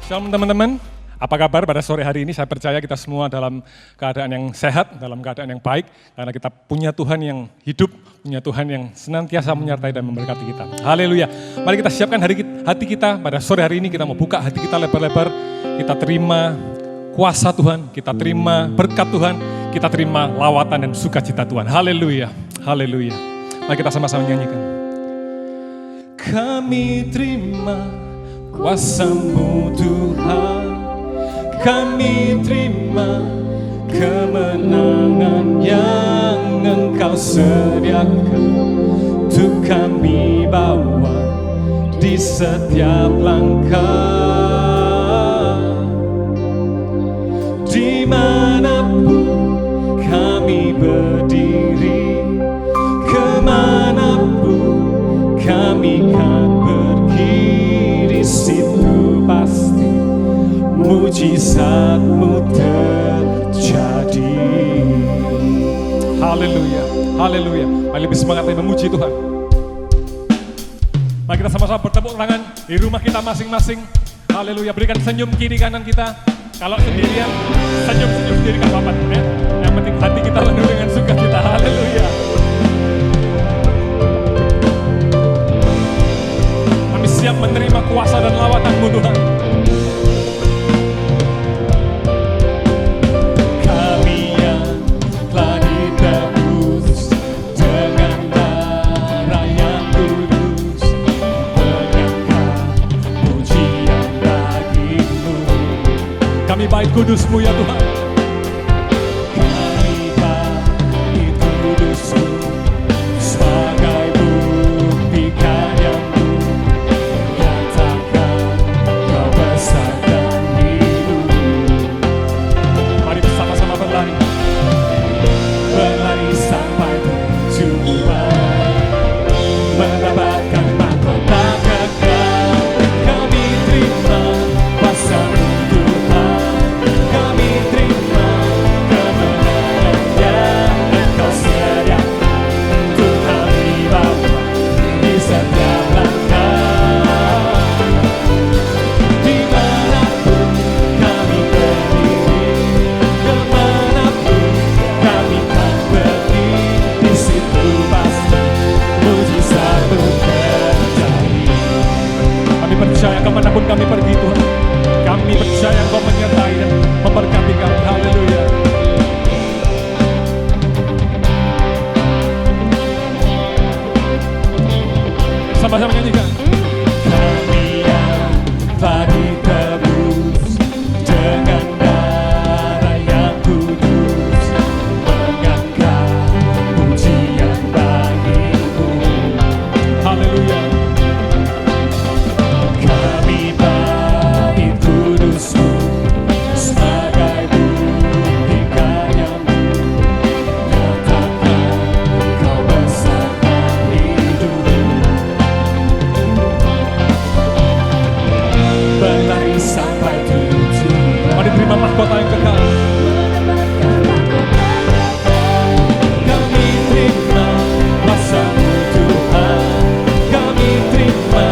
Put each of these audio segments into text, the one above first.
Shalom teman-teman, apa kabar pada sore hari ini? Saya percaya kita semua dalam keadaan yang sehat, dalam keadaan yang baik, karena kita punya Tuhan yang hidup, punya Tuhan yang senantiasa menyertai dan memberkati kita. Haleluya. Mari kita siapkan hati kita pada sore hari ini, kita mau buka hati kita lebar-lebar, kita terima kuasa Tuhan, kita terima berkat Tuhan, kita terima lawatan dan sukacita Tuhan. Haleluya, haleluya. Mari kita sama-sama nyanyikan. Kami terima kuasa-Mu Tuhan, kami terima kemenangan yang Engkau sediakan untuk kami bawa di setiap langkah. Dimanapun kami berdiri, kemanapun kami kan pergi, di situ pasti mujizat-Mu terjadi. Haleluya, haleluya. Mari lebih semangat lagi memuji Tuhan. Mari kita sama-sama bertepuk tangan di rumah kita masing-masing. Haleluya, berikan senyum kiri kanan kita. Kalau sendirian, senyum-senyum sendiri gak apa-apa. Yang penting hati kita penuh dengan sukacita. Haleluya. Kami siap menerima kuasa dan lawatan-Mu Tuhan. Kami yang telah ditebus dengan darah yang kudus, menyanyikan pujian bagi-Mu. Kami bait kudus-Mu ya Tuhan. Kami bait kudus-Mu sebagai bukti karya-Mu, nyatakan Kau besar dan hidup. Mari bersama-sama berlari, berlari sampai tujuan, mendapatkan mahkota kekal. Kami terima kuasa-Mu Tuhan, kami terima kemenangan yang Engkau sediakan untuk kami bawa di setiap langkah. Dimanapun kami berdiri, kemanapun kami kan pergi, di situ pasti mujizat-Mu terjadi. Kami percaya kemanapun kami pergi Tuhan, kami percaya Engkau menyertai dan memberkati kami. Haleluya. Sama-sama nyanyikan. Kami yang telah ditebus dengan darah yang kudus, mengangkat pujian bagi-Mu. Haleluya. Kami bait kudus-Mu sebagai bukti karya-Mu, nyatakan Kau besar dan hidup. Berlari sampai tujuan. Mari terima mahkota yang kekal. Kami terima kuasa-Mu Tuhan, kami terima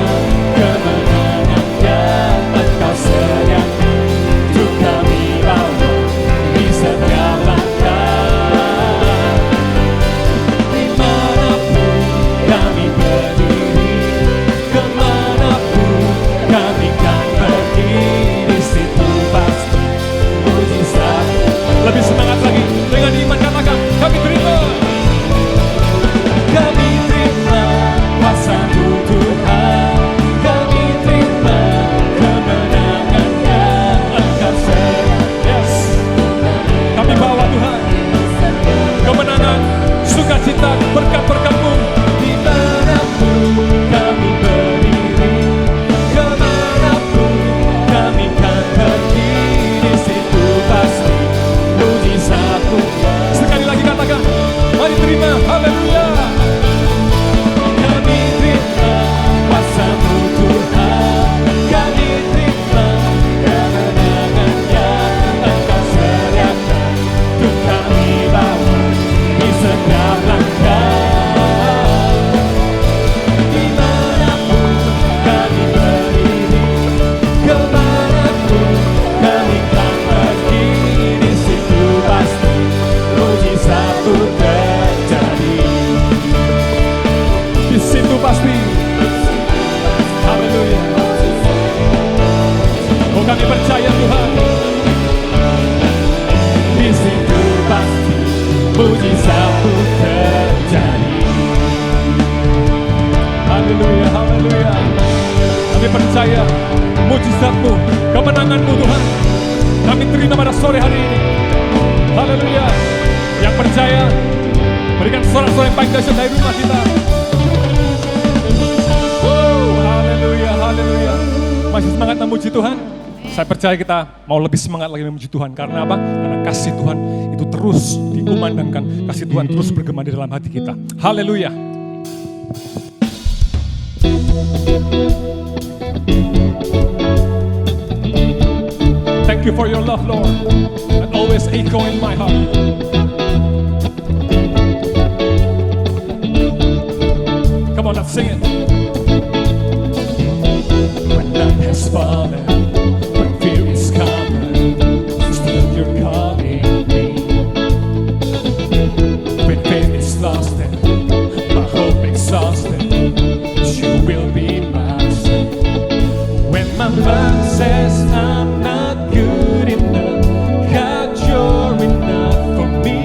kemenangan yang Engkau sediakan untuk kami bawa di setiap langkah. Dimanapun kami berdiri, kemanapun kami kan pergi, di situ pasti mujizat. Lebih semangat lagi dengan iman, katakan kami terima. Kami terima kuasa-Mu Tuhan, kami terima kemenangan yang Engkau sediakan. Yes. Kami bawa Tuhan kemenangan, sukacita, berkat-berkat-Mu. Dimanapun kami berdiri, kemanapun kami kan pergi, di situ pasti mujizat-Mu. Sekali lagi katakan, mari terima. Haleluya. Kami terima kuasa-Mu Tuhan, kami terima kemenangan yang Engkau sediakan untuk kami bawa di setiap langkah. Dimanapun kami berdiri, kemanapun mujizatmu terjadi. Haleluya, haleluya. Kami percaya mujizatmu, kemenanganmu Tuhan, kami terima pada sore hari ini. Haleluya. Yang percaya, berikan sorak-sorai yang paling dahsyat dari rumah kita. Haleluya, haleluya. Masih semangat memuji Tuhan? Saya percaya kita mau lebih semangat lagi memuji Tuhan. Karena apa? Karena kasih Tuhan itu terus dikumandangkan. Kasih Tuhan terus bergema di dalam hati kita. Haleluya. Thank you for your love, Lord, that always echo in my heart. Come on, let's sing it. When night has fallen, when fear is coming, still you're calling me. When faith is lost and my hope exhausted, you will be my strength. When my mind says I'm not good enough, God, you're enough for me.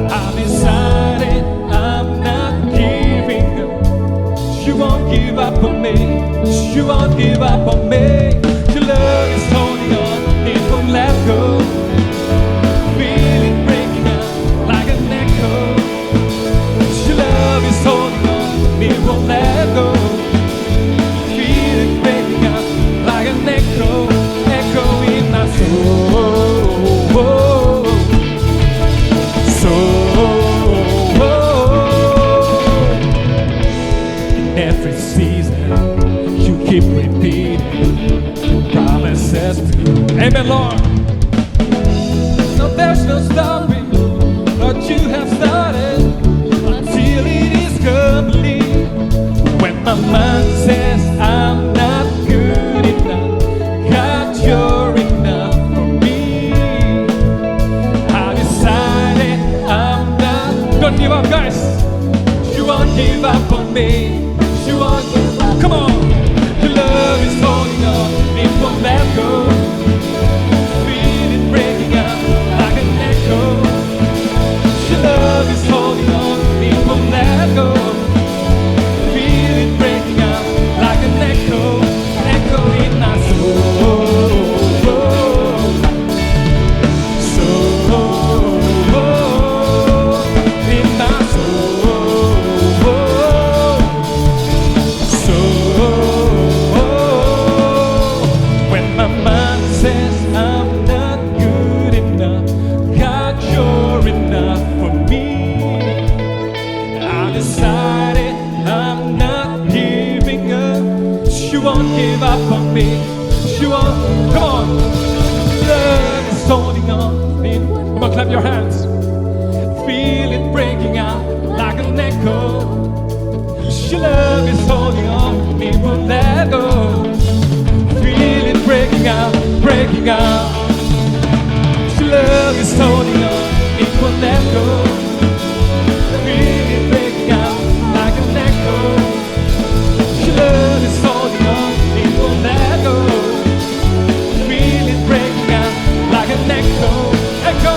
I decided I'm not giving up. You won't give up on me. You won't give up on me. Your love is holding on, it won't let go. Feel it breaking out like an echo. Your love is holding on, it won't let go. Feel it breaking out like an echo, echo in my soul. In every season, you keep repeating promises to you. Amen, Lord. No, there's no stopping what you have started until it is complete. When my mind says I'm not good enough, God, you're enough for me. I decided I'm not. Don't give up, guys. You won't give up on me. You won't. Come on. Your love is holding on, it won't let go. Feel it breaking out like an echo. Your love is holding on, it won't let go. Feel it breaking out like an echo, echo in my soul. In my when my mind says I'm not good enough, God, you're enough for me. I decided I'm not giving up. You won't give up on me. You won't. Come on. Love is holding on. Come on, clap your hands. Feel it breaking out like an echo. Your love is holding on, it won't let go. Feel it breaking out, breaking out. Your love is holding on, it won't let go. Feel it breaking out like an echo. Your love is holding on, it won't let go. Feel it breaking out like an echo, echo.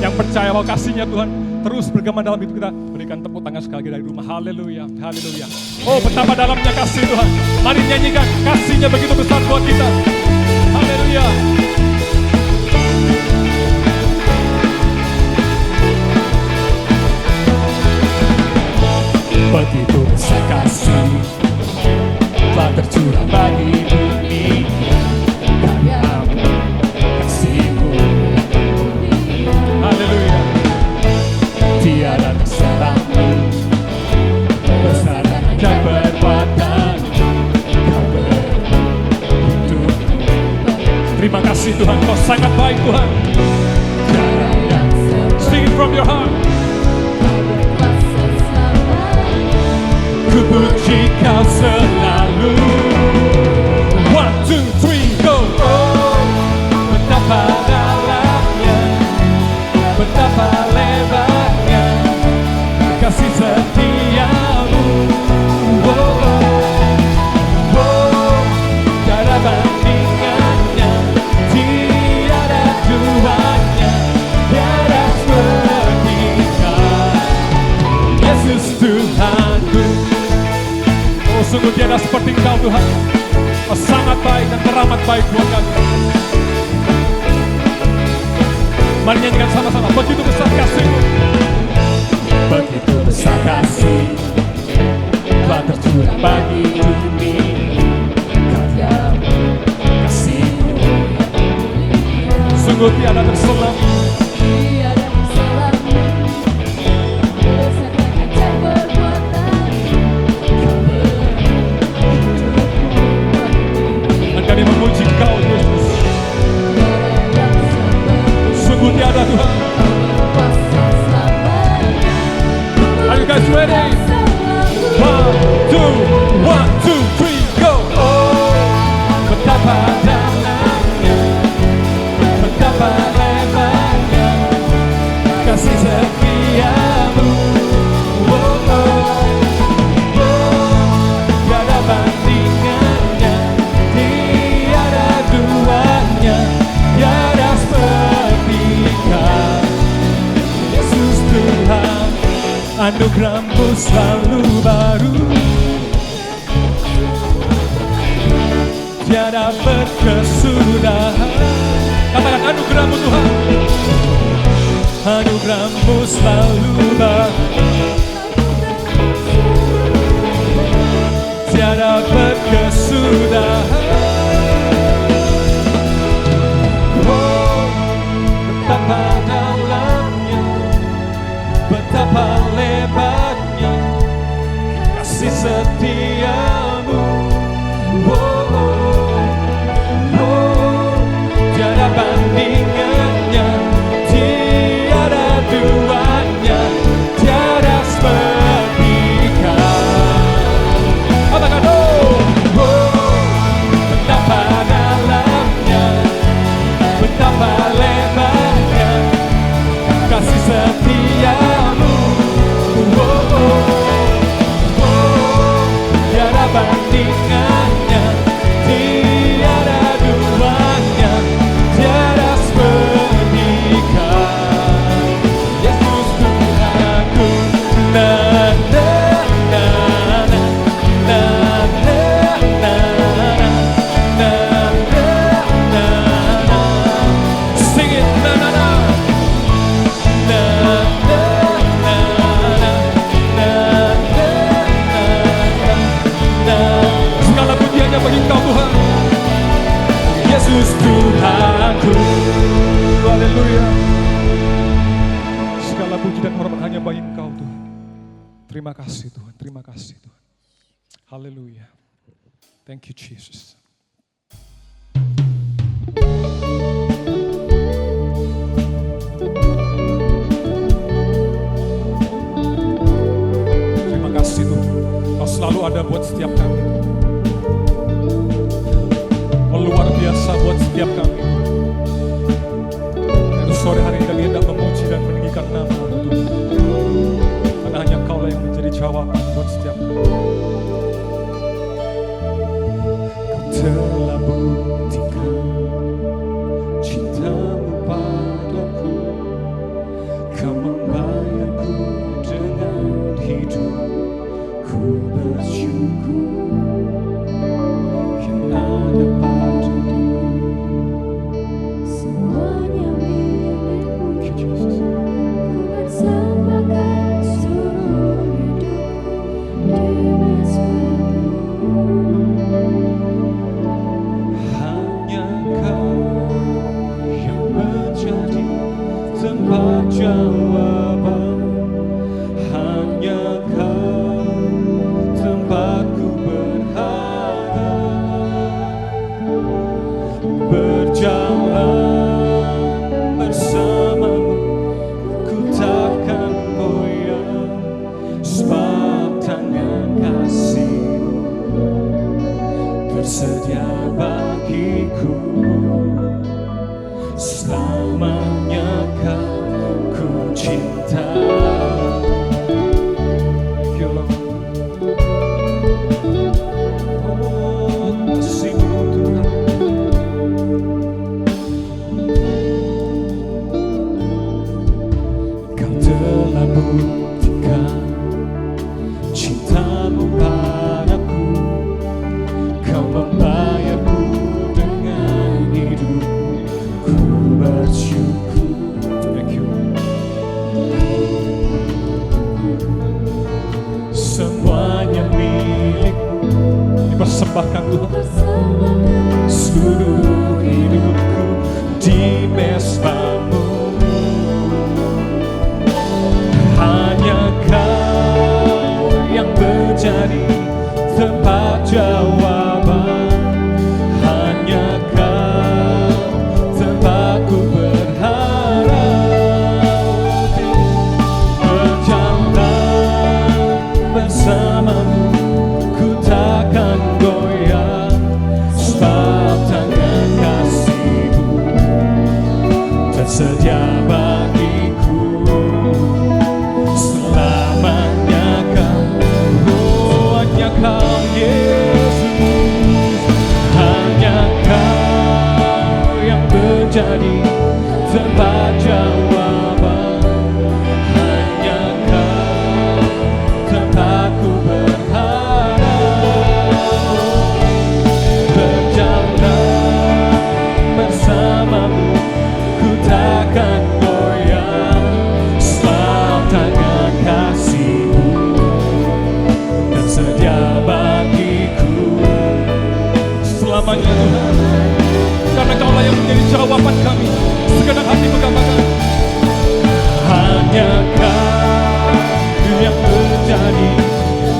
Yang percaya bahwa kasihnya Tuhan terus bergema dalam hidup kita, berikan tepuk tangan sekali lagi dari rumah. Haleluya, haleluya. Oh, betapa dalamnya kasih Tuhan. Mari nyanyikan, kasihnya begitu besar buat kita. Haleluya. Begitu besar kasih telah tercurah bagi bumi. Haleluya. Tiada terserangmu bersama dan perbuatan Kau berhidup. Terima kasih Tuhan, Kau sangat baik Tuhan. Sing it from your heart. Ku puji Kau selalu. 1, 2, 3, go. Oh, betapa Sungguh tiada seperti Engkau Tuhan. Kau sangat baik dan teramat baik buat kami. Mari nyanyikan sama-sama. Begitu besar kasih-Mu. Begitu besar kasih telah tercurah bagi dunia. Karya-Mu, kasih-Mu yang mulia. Sungguh tiada terselam. Tiada terselam. Berdasarkan ajaib perbuatan-Mu. Dan kami memuji Engkau Yesus. Sungguh tiada Tuhan. Are you guys ready? 1, 2, 3, go! Oh, betapa dalamnya, betapa lebarnya kasih setia-Mu. Oh, oh, oh, tiada bandingannya, tiada duanya, tiada seperti Kau. Yesus Tuhan, anugerah-Mu selalu baru, tiada berkesudahan. Katakan anugerah-Mu Tuhan, anugerah-Mu selalu baru, tiada berkesudahan. Oh, betapa dalamnya, betapa lebarnya kasih setia-Mu. Oh, oh, oh, tiada bandingannya, tiada duanya, tiada seperti Kau. Katakan oh, oh, betapa dalamnya, betapa lebarnya kasih setia-Mu. Oh, oh, oh, tiada bandingannya, tiada duanya, tiada seperti Kau. Yesus Tuhanku, na na na na na na na na na. Sing it, na na na. Segala pujiannya bagi Engkau Tuhan, Yesus Tuhanku. Haleluya. Segala puji dan hormat hanya bagi Engkau Tuhan. Terima kasih Tuhan, terima kasih Tuhan. Haleluya. Thank you Jesus. Terima kasih Tuhan, Kau selalu ada buat setiap kami. Kau luar biasa buat setiap kami. Dan sore hari ini kami hendak memuji dan meninggikan nama-Mu Tuhan. Karena hanya Kau lah yang menjadi jawaban buat setiap kami. Kau telah buktikan cinta-Mu padaku. Kau membayarku dengan hidup. Ku bersyukur yang ada padamu. Semuanya milik-Mu. Ku persembahkan seluruh hidupku di mezbahan-Mu. Hanya Kau yang menjadi tempat jawaban. Hanya Kau tempatku berharap. Berjalan bersama-Mu, ku takkan goyah. Sebab tangan kasih-Mu tersedia bagiku. Selamanya Kau ku cinta. Thank you, Lord. Oh, kasih-Mu Tuhan. Kau telah buktikan cinta-Mu padaku. menjadi tempat jawaban. Hanya Kau tempatku berharap. Berjalan bersamamu, ku takkan goyah. Sebab tangan kasih-Mu tersedia bagiku selamanya Tuhan. Karena Kaulah yang menjadi jawaban kami, segenap hati mengatakan, hanya Kau yang menjadi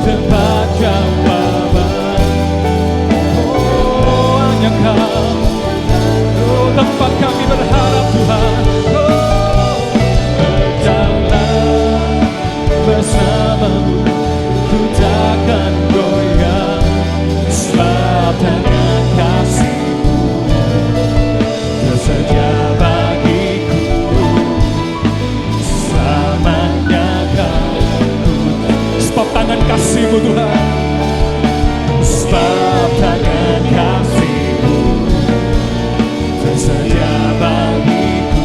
tempat jawaban. Oh, hanya Kau, oh, tempat kami berharap Tuhan. Oh, berjalan bersamamu, ku takkan goyah. Sebab tangan kasih-Mu tersedia bagiku selamanya Kau. Sebab tangan kasih-Mu Tuhan, sebab tangan kasih-Mu tersedia bagiku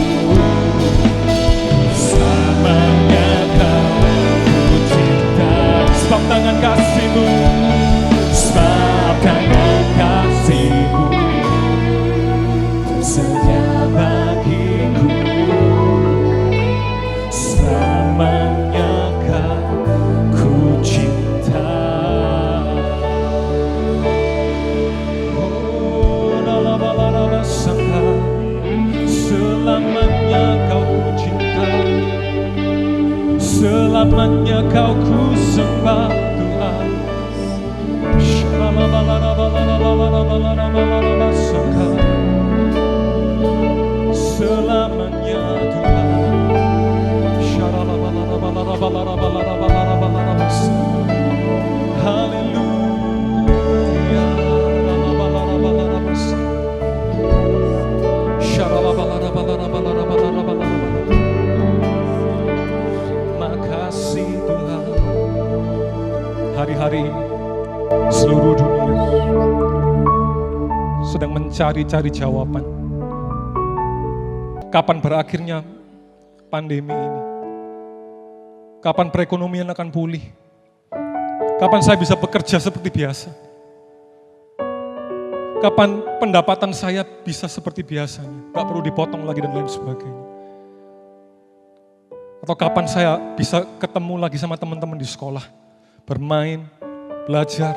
selamanya Kau ku cinta. Sebab tangan kasih-Mu, sebab tangan kasih-Mu tersedia bagiku selamanya Kau ku cinta. Oh, la sangka, selamanya Kau ku cinta, selamanya Kau ku sembah Tuhan. Selamanya Tuhan. Haleluya. Makasih Tuhan. Hari-hari ini seluruh dunia sedang mencari-cari jawaban. Kapan berakhirnya pandemi ini? Kapan perekonomian akan pulih? Kapan saya bisa bekerja seperti biasa? Kapan pendapatan saya bisa seperti biasanya? Gak perlu dipotong lagi dan lain sebagainya. Atau kapan saya bisa ketemu lagi sama teman-teman di sekolah? Bermain, belajar,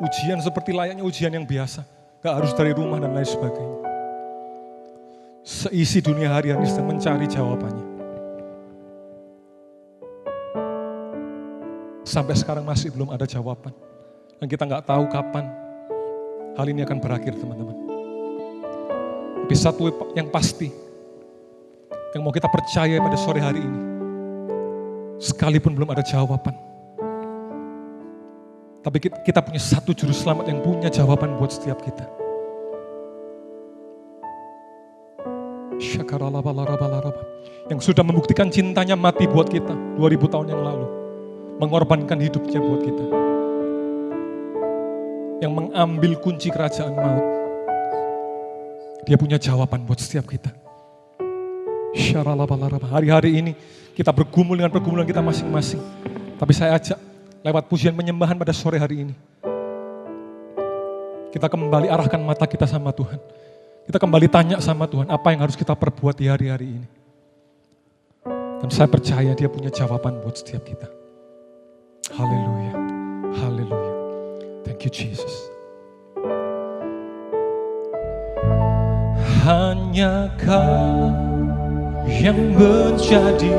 ujian seperti layaknya ujian yang biasa. Gak harus dari rumah dan lain sebagainya. Seisi dunia hari-hari sedang mencari jawabannya. Sampai sekarang masih belum ada jawaban. Dan kita gak tahu kapan hal ini akan berakhir teman-teman. Tapi satu yang pasti, yang mau kita percaya pada sore hari ini, sekalipun belum ada jawaban, tapi kita punya satu juru selamat yang punya jawaban buat setiap kita. Yang sudah membuktikan cintanya mati buat kita 2000 tahun yang lalu. Mengorbankan hidupnya buat kita. Yang mengambil kunci kerajaan maut. Dia punya jawaban buat setiap kita. Hari-hari ini kita bergumul dengan pergumulan kita masing-masing. Tapi saya ajak lewat pujian penyembahan pada sore hari ini, kita kembali arahkan mata kita sama Tuhan. Kita kembali tanya sama Tuhan, apa yang harus kita perbuat di hari-hari ini. Dan saya percaya Dia punya jawaban buat setiap kita. Haleluya, haleluya. Thank you Jesus. Hanya Kau yang menjadi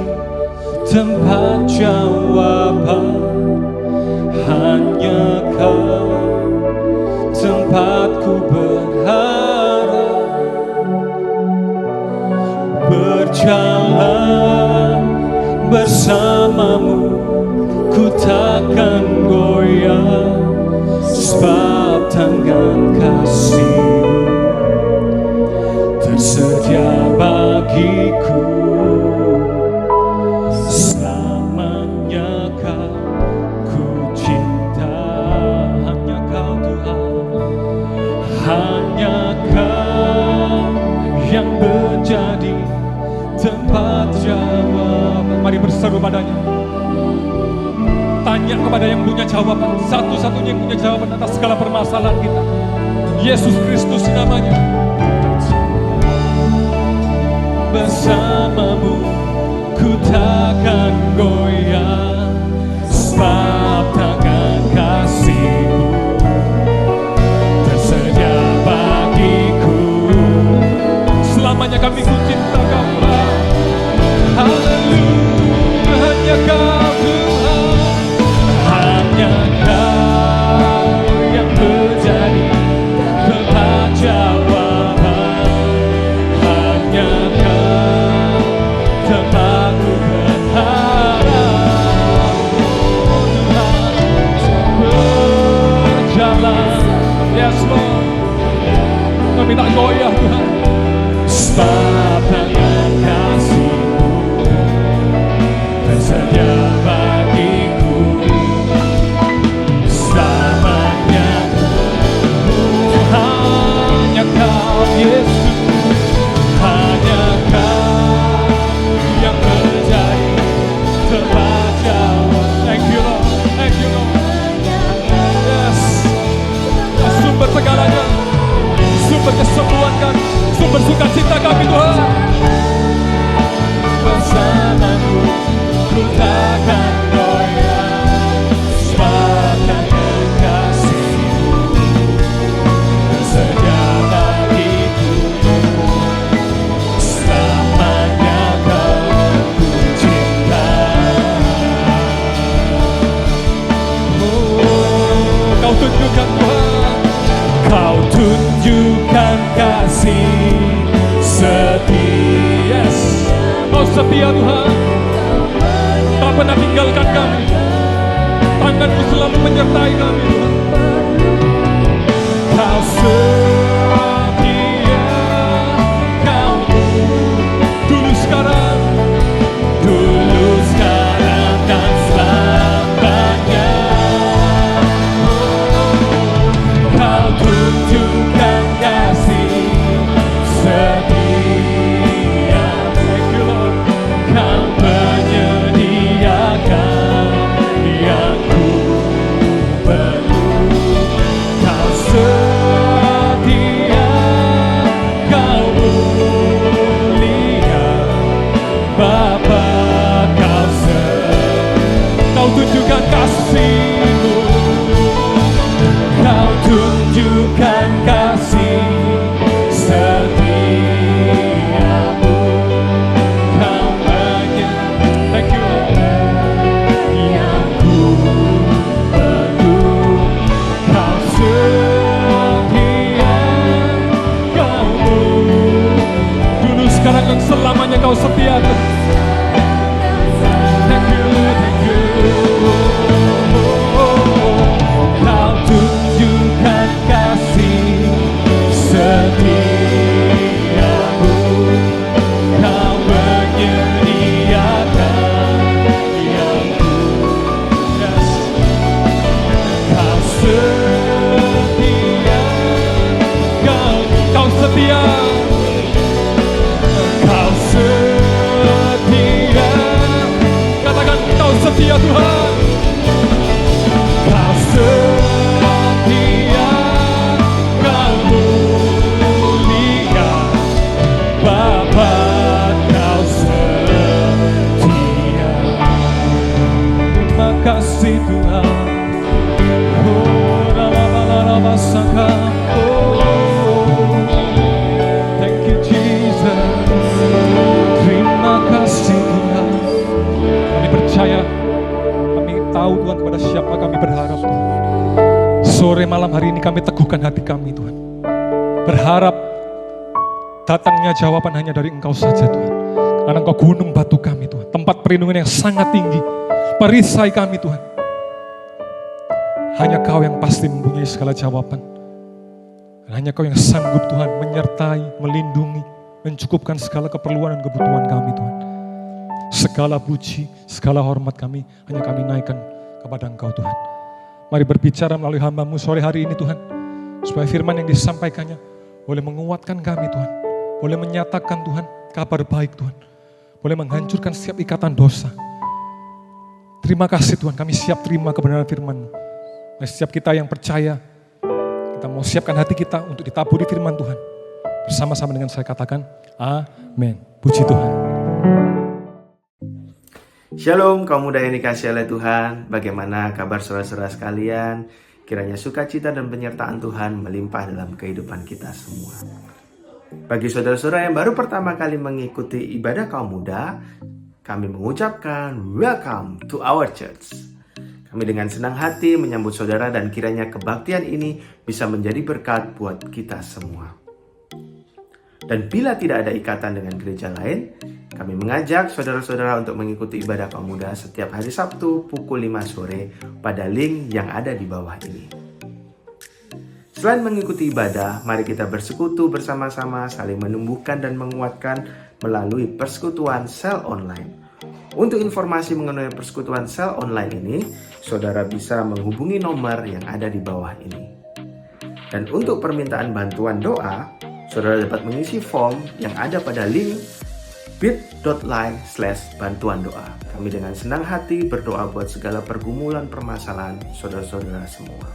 tempat jawaban. Hanya Kau tempatku berharap. Berjalan bersamamu, ku takkan goyah. Sebab tangan kasih tersedia bagiku. Selamanya Kau ku cinta. Hanya Kau Tuhan, hanya Kau yang benar. kepadanya. Tanya kepada yang punya jawaban. Satu-satunya yang punya jawaban atas segala permasalahan kita. Yesus Kristus namanya. Bersamamu ku takkan goyah, sebab tangan kasih-Mu tersedia bagiku. Selamanya kami ku cinta Kau Tuhan. Haleluya, hanya Kau Tuhan, hanya Kau yang menjadi tempat jawaban, hanya Kau tempatku berharap. Tuhan berjalan, yes Lord, kami tak goyah Tuhan, sebab tangan kasih-Mu tersedia bagiku. Selamanya hanya Kau Yesus, hanya Kau yang menjadi tempat jawab. Thank you Lord, thank you Lord. Yes, sumber segalanya, sumber kesembuhan kami, sumber sukacita kami Tuhan. Bersamamu ku takkan goyah, sebab tangan kasih-Mu tersedia bagiku. Selamanya Kau ku cinta. Oh, Kau tunjukkan Tuhan, Kau tunjukkan kasih setia. Kau setia Tuhan, tak pernah tinggalkan kami. Tangan-Mu selalu menyertai kami Tuhan. Kau setia, Kau dulu sekarang dan selamanya. Kau tunjukkan kasih setia. Thank you Lord. Kau menyediakan yang ku perlu. Kau setia, Kau mulia, Bapa Kau Kau tunjukkan kasih-Mu. Kau tunjukkan kasih setia-Mu. Kau thank you Lord, yang ku perlu. Kau setia, Kau dulu sekarang dan selamanya Kau setia. Thank you, thank you. Kau tunjukkan kasih setia-Mu. Kau menyediakan yang ku. Yes. Kau setia, Kau setia. Kau setia. Katakan Kau setia Tuhan. Kau setia, Kau mulia, Bapa Kau setia. Terima kasih Tuhan. Oh, thank you Jesus. Terima kasih Tuhan. Kami percaya, kami tahu Tuhan kepada siapa kami berharap Tuhan. Sore malam hari ini kami teguhkan hati kami Tuhan. Berharap datangnya jawaban hanya dari Engkau saja Tuhan. Karena Engkau gunung batu kami Tuhan. Tempat perlindungan yang sangat tinggi. Perisai kami Tuhan. Hanya Kau yang pasti mempunyai segala jawaban. Dan hanya Kau yang sanggup Tuhan menyertai, melindungi, mencukupkan segala keperluan dan kebutuhan kami Tuhan. Segala puji, segala hormat kami hanya kami naikkan kepada Engkau Tuhan. Mari berbicara melalui hamba-Mu sore hari ini Tuhan. Supaya firman yang disampaikannya boleh menguatkan kami Tuhan. Boleh menyatakan Tuhan kabar baik Tuhan. Boleh menghancurkan setiap ikatan dosa. Terima kasih Tuhan, kami siap terima kebenaran firman-Mu. Dan setiap kita yang percaya, kita mau siapkan hati kita untuk ditaburi firman Tuhan. Bersama-sama dengan saya katakan, amin. Puji Tuhan. Shalom kaum muda yang dikasihi oleh Tuhan. Bagaimana kabar saudara-saudara sekalian? Kiranya sukacita dan penyertaan Tuhan melimpah dalam kehidupan kita semua. Bagi saudara-saudara yang baru pertama kali mengikuti ibadah kaum muda, kami mengucapkan welcome to our church. Kami dengan senang hati menyambut saudara dan kiranya kebaktian ini bisa menjadi berkat buat kita semua. Dan bila tidak ada ikatan dengan gereja lain, kami mengajak saudara-saudara untuk mengikuti ibadah kaum muda setiap hari Sabtu pukul 5 sore pada link yang ada di bawah ini. Selain mengikuti ibadah, mari kita bersekutu bersama-sama, saling menumbuhkan dan menguatkan melalui persekutuan sel online. Untuk informasi mengenai persekutuan sel online ini, saudara bisa menghubungi nomor yang ada di bawah ini. Dan untuk permintaan bantuan doa, saudara dapat mengisi form yang ada pada link bit.ly/bantuan doa. Kami dengan senang hati berdoa buat segala pergumulan permasalahan saudara-saudara semua.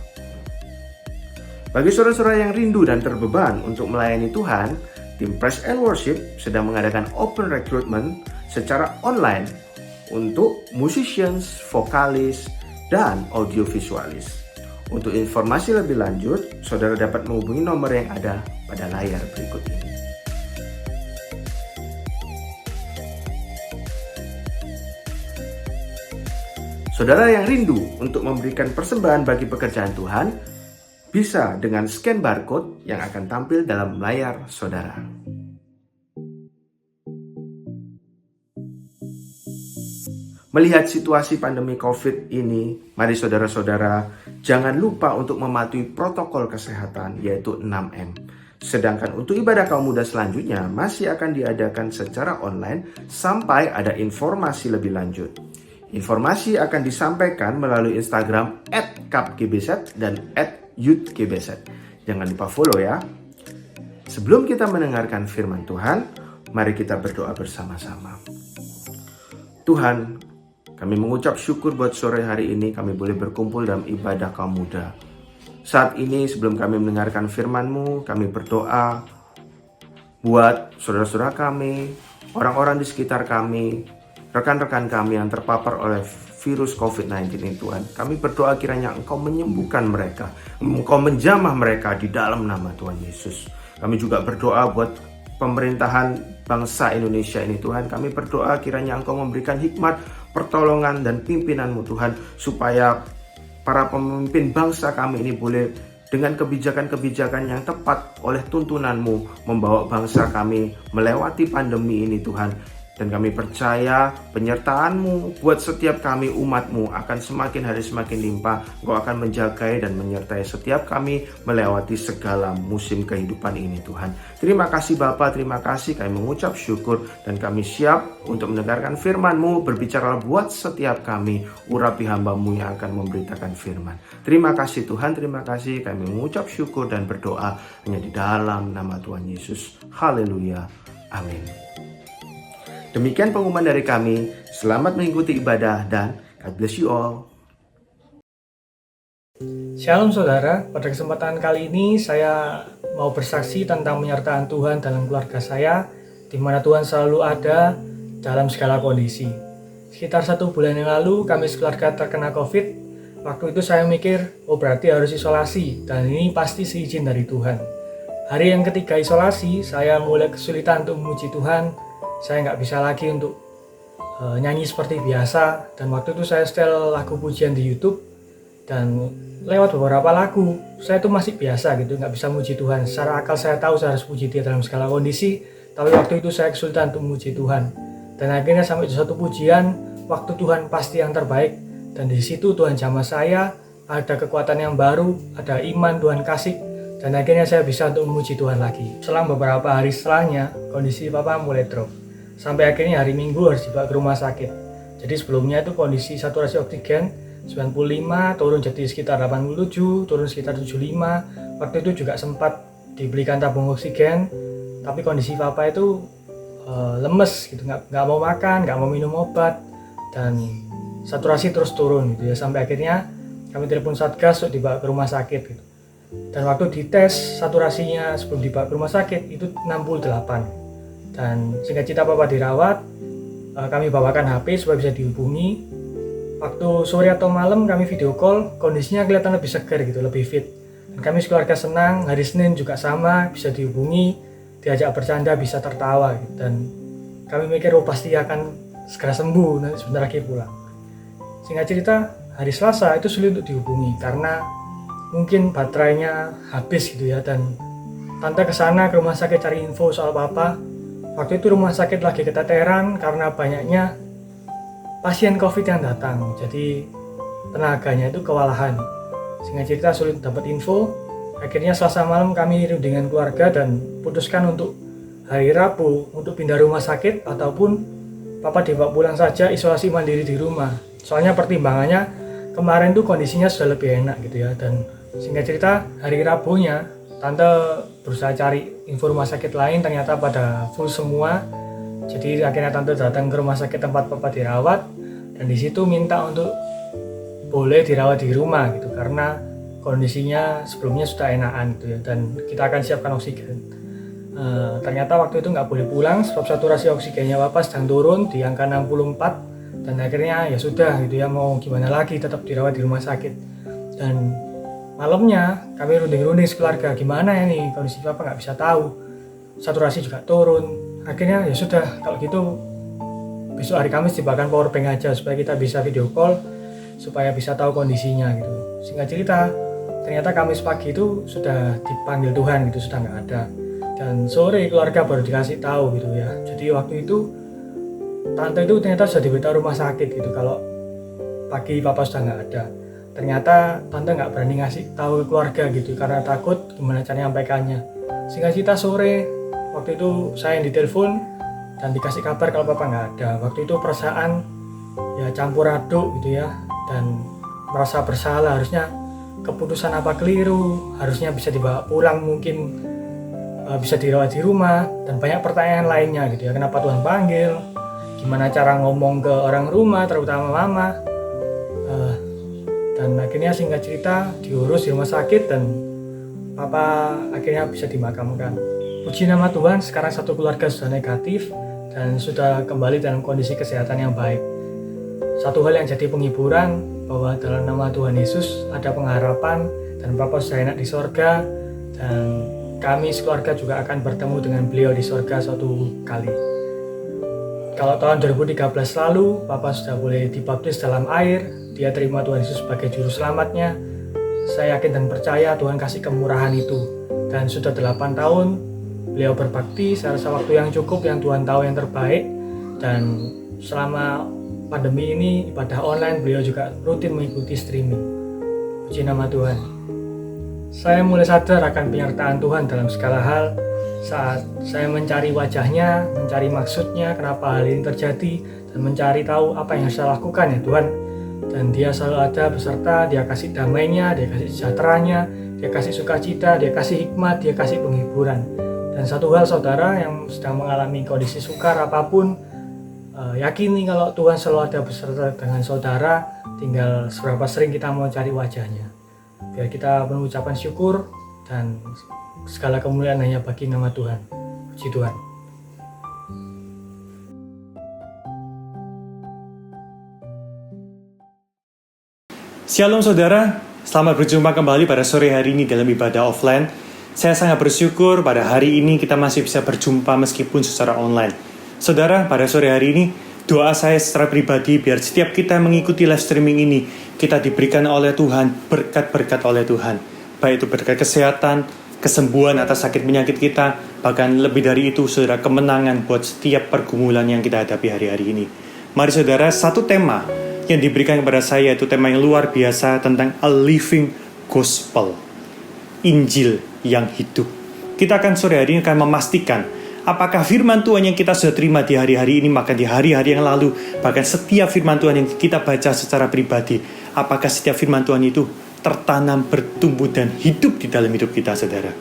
Bagi saudara-saudara yang rindu dan terbeban untuk melayani Tuhan, tim Praise and Worship sedang mengadakan open recruitment secara online untuk musicians, vokalis, dan audiovisualis. Untuk informasi lebih lanjut, saudara dapat menghubungi nomor yang ada pada layar berikut ini. Saudara yang rindu untuk memberikan persembahan bagi pekerjaan Tuhan, bisa dengan scan barcode yang akan tampil dalam layar saudara. Melihat situasi pandemi COVID ini, mari saudara-saudara jangan lupa untuk mematuhi protokol kesehatan yaitu 6M. Sedangkan untuk ibadah kaum muda selanjutnya masih akan diadakan secara online sampai ada informasi lebih lanjut. Informasi akan disampaikan melalui Instagram @kapgbz dan @youthgbz. Jangan lupa follow ya. Sebelum kita mendengarkan firman Tuhan, mari kita berdoa bersama-sama. Tuhan, kami mengucap syukur buat sore hari ini kami boleh berkumpul dalam ibadah kaum muda. Saat ini sebelum kami mendengarkan firman-Mu, kami berdoa buat saudara-saudara kami, orang-orang di sekitar kami, rekan-rekan kami yang terpapar oleh virus COVID-19 ini Tuhan. Kami berdoa kiranya Engkau menyembuhkan mereka, Engkau menjamah mereka di dalam nama Tuhan Yesus. Kami juga berdoa buat pemerintahan bangsa Indonesia ini Tuhan. Kami berdoa kiranya Engkau memberikan hikmat, pertolongan dan pimpinan-Mu Tuhan, supaya para pemimpin bangsa kami ini boleh dengan kebijakan-kebijakan yang tepat oleh tuntunan-Mu membawa bangsa kami melewati pandemi ini Tuhan. Dan kami percaya penyertaan-Mu buat setiap kami umat-Mu akan semakin hari semakin limpah. Engkau akan menjagai dan menyertai setiap kami melewati segala musim kehidupan ini Tuhan. Terima kasih Bapa, terima kasih, kami mengucap syukur dan kami siap untuk mendengarkan firman-Mu. Berbicara buat setiap kami, urapi hamba-Mu yang akan memberitakan firman. Terima kasih Tuhan, terima kasih, kami mengucap syukur dan berdoa hanya di dalam nama Tuhan Yesus. Haleluya, amin. Demikian pengumuman dari kami. Selamat mengikuti ibadah dan God bless you all. Shalom saudara, pada kesempatan kali ini saya mau bersaksi tentang penyertaan Tuhan dalam keluarga saya, di mana Tuhan selalu ada dalam segala kondisi. Sekitar 1 bulan yang lalu kami sekeluarga terkena COVID. Waktu itu saya mikir, oh berarti harus isolasi, dan ini pasti seizin dari Tuhan. Hari yang ketiga isolasi, saya mulai kesulitan untuk memuji Tuhan. Saya nggak bisa lagi untuk nyanyi seperti biasa, dan waktu itu saya setel lagu pujian di YouTube, dan lewat beberapa lagu saya tuh masih biasa gitu, nggak bisa memuji Tuhan. Secara akal saya tahu saya harus puji Dia dalam segala kondisi, tapi waktu itu saya kesulitan untuk memuji Tuhan. Dan akhirnya sampai di suatu pujian, waktu Tuhan pasti yang terbaik, dan di situ Tuhan jamah saya, ada kekuatan yang baru, ada iman Tuhan kasih, dan akhirnya saya bisa untuk memuji Tuhan lagi. Selang beberapa hari setelahnya, kondisi Papa mulai drop. Sampai akhirnya hari Minggu harus dibawa ke rumah sakit. Jadi sebelumnya itu kondisi saturasi oksigen 95, turun jadi sekitar 87, turun sekitar 75. Waktu itu juga sempat dibelikan tabung oksigen, tapi kondisi Papa itu lemes gitu, nggak mau makan, nggak mau minum obat, dan saturasi terus turun gitu ya, sampai akhirnya kami telepon Satgas untuk dibawa ke rumah sakit gitu. Dan waktu dites saturasinya sebelum dibawa ke rumah sakit itu 68. Dan singkat cerita Papa dirawat, kami bawakan HP supaya bisa dihubungi. Waktu sore atau malam kami video call, kondisinya kelihatan lebih segar gitu, lebih fit. Dan kami sekeluarga senang, hari Senin juga sama, bisa dihubungi, diajak bercanda, bisa tertawa gitu. Dan kami mikir pasti akan segera sembuh, nanti sebentar lagi pulang. Singkat cerita, hari Selasa itu sulit untuk dihubungi karena mungkin baterainya habis gitu ya, dan tante kesana ke rumah sakit cari info soal Papa. Waktu itu rumah sakit lagi keteteran karena banyaknya pasien COVID yang datang, jadi tenaganya itu kewalahan. Singkat cerita sulit dapat info. Akhirnya Selasa malam kami dengan keluarga dan putuskan untuk hari Rabu untuk pindah rumah sakit ataupun Papa dibawa pulang saja isolasi mandiri di rumah. Soalnya pertimbangannya kemarin tuh kondisinya sudah lebih enak gitu ya. Dan singkat cerita hari Rabunya tante berusaha cari info rumah sakit lain, ternyata pada full semua. Jadi akhirnya tante datang ke rumah sakit tempat Papa dirawat dan di situ minta untuk boleh dirawat di rumah gitu karena kondisinya sebelumnya sudah enakan gitu ya, dan kita akan siapkan oksigen. Ternyata waktu itu nggak boleh pulang sebab saturasi oksigennya Papa sedang turun di angka 64, dan akhirnya ya sudah gitu ya, mau gimana lagi, tetap dirawat di rumah sakit. Dan malamnya kami runding-runding sekeluarga, gimana ya nih kondisi Papa, nggak bisa tahu, saturasi juga turun. Akhirnya ya sudah, kalau gitu besok hari Kamis dibawakan power bank aja supaya kita bisa video call, supaya bisa tahu kondisinya gitu. Singkat cerita, ternyata Kamis pagi itu sudah dipanggil Tuhan gitu, sudah nggak ada. Dan sore keluarga baru dikasih tahu gitu ya. Jadi waktu itu tante itu ternyata sudah diberitahu rumah sakit gitu kalau pagi Papa sudah nggak ada. Ternyata tante nggak berani ngasih tahu keluarga gitu karena takut gimana cara nyampaikannya. Singkat cerita sore waktu itu saya yang ditelepon dan dikasih kabar kalau Papa nggak ada. Waktu itu perasaan ya campur aduk gitu ya, dan merasa bersalah, harusnya keputusan apa keliru, harusnya bisa dibawa pulang, mungkin bisa dirawat di rumah, dan banyak pertanyaan lainnya gitu ya. Kenapa Tuhan panggil, gimana cara ngomong ke orang rumah, terutama mama. Dan akhirnya singkat cerita diurus di rumah sakit dan Papa akhirnya bisa dimakamkan. Puji nama Tuhan, sekarang satu keluarga sudah negatif dan sudah kembali dalam kondisi kesehatan yang baik. Satu hal yang jadi penghiburan bahwa dalam nama Tuhan Yesus ada pengharapan dan Papa sudah enak di sorga, dan kami sekeluarga juga akan bertemu dengan beliau di sorga suatu kali. Kalau tahun 2013 lalu, Papa sudah boleh dibaptis dalam air, dia terima Tuhan Yesus sebagai juru selamatnya. Saya yakin dan percaya Tuhan kasih kemurahan itu. Dan sudah 8 tahun, beliau berbakti, saya rasa waktu yang cukup yang Tuhan tahu yang terbaik. Dan selama pandemi ini, ibadah online, beliau juga rutin mengikuti streaming. Puji nama Tuhan. Saya mulai sadar akan penyertaan Tuhan dalam segala hal saat saya mencari wajahnya, mencari maksudnya, kenapa hal ini terjadi, dan mencari tahu apa yang harus saya lakukan ya Tuhan. Dan dia selalu ada beserta, dia kasih damainya, dia kasih sejahteranya, dia kasih sukacita, dia kasih hikmat, dia kasih penghiburan. Dan satu hal saudara yang sedang mengalami kondisi sukar apapun, yakini kalau Tuhan selalu ada beserta dengan saudara, tinggal seberapa sering kita mau cari wajahnya. Biar kita mengucapkan syukur dan segala kemuliaan hanya bagi nama Tuhan. Puji Tuhan. Shalom saudara, selamat berjumpa kembali pada sore hari ini dalam ibadah offline. Saya sangat bersyukur pada hari ini kita masih bisa berjumpa meskipun secara online. Saudara, pada sore hari ini doa saya secara pribadi biar setiap kita mengikuti live streaming ini, kita diberikan oleh Tuhan berkat-berkat oleh Tuhan. Baik itu berkat kesehatan, kesembuhan atas sakit penyakit kita, bahkan lebih dari itu saudara, kemenangan buat setiap pergumulan yang kita hadapi hari-hari ini. Mari saudara, satu tema yang diberikan kepada saya itu tema yang luar biasa tentang a living gospel, Injil yang hidup. Kita akan sore hari ini akan memastikan apakah firman Tuhan yang kita sudah terima di hari-hari ini, maka di hari-hari yang lalu, bahkan setiap firman Tuhan yang kita baca secara pribadi, apakah setiap firman Tuhan itu tertanam, bertumbuh, dan hidup di dalam hidup kita, saudara.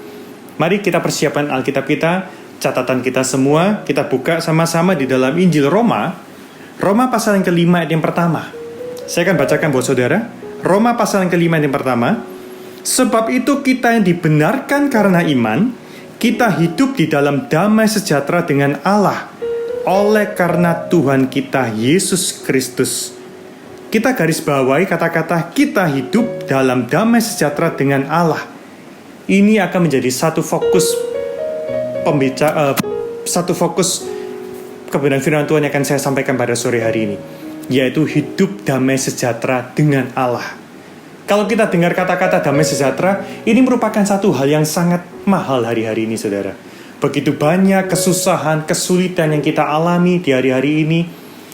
Mari kita persiapkan Alkitab kita, catatan kita semua, kita buka sama-sama di dalam Injil Roma pasal yang kelima ayat yang pertama. Saya akan bacakan buat saudara. Roma pasal yang kelima yang pertama. Sebab itu kita yang dibenarkan karena iman, kita hidup di dalam damai sejahtera dengan Allah oleh karena Tuhan kita Yesus Kristus. Kita garis bawahi kata-kata kita hidup dalam damai sejahtera dengan Allah. Ini akan menjadi satu fokus kebenaran firman Tuhan yang akan saya sampaikan pada sore hari ini, yaitu hidup damai sejahtera dengan Allah. Kalau kita dengar kata-kata damai sejahtera, ini merupakan satu hal yang sangat mahal hari-hari ini, saudara. Begitu banyak kesusahan, kesulitan yang kita alami di hari-hari ini,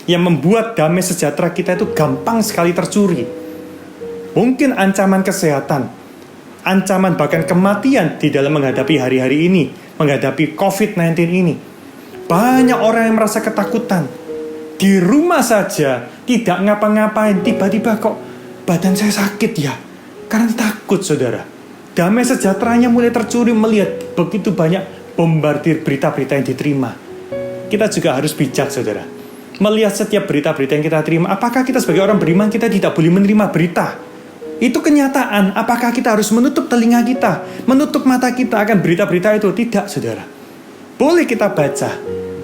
yang membuat damai sejahtera kita itu gampang sekali tercuri. Mungkin ancaman kesehatan, ancaman bahkan kematian di dalam menghadapi hari-hari ini, menghadapi COVID-19 ini. Banyak orang yang merasa ketakutan. Di rumah saja, tidak ngapa-ngapain, tiba-tiba kok badan saya sakit ya. Karena takut, saudara. Damai sejahteranya mulai tercuri melihat begitu banyak bombardir berita-berita yang diterima. Kita juga harus bijak, saudara. Melihat setiap berita-berita yang kita terima, apakah kita sebagai orang beriman kita tidak boleh menerima berita? Itu kenyataan. Apakah kita harus menutup telinga kita, menutup mata kita akan berita-berita itu? Tidak, saudara. Boleh kita baca,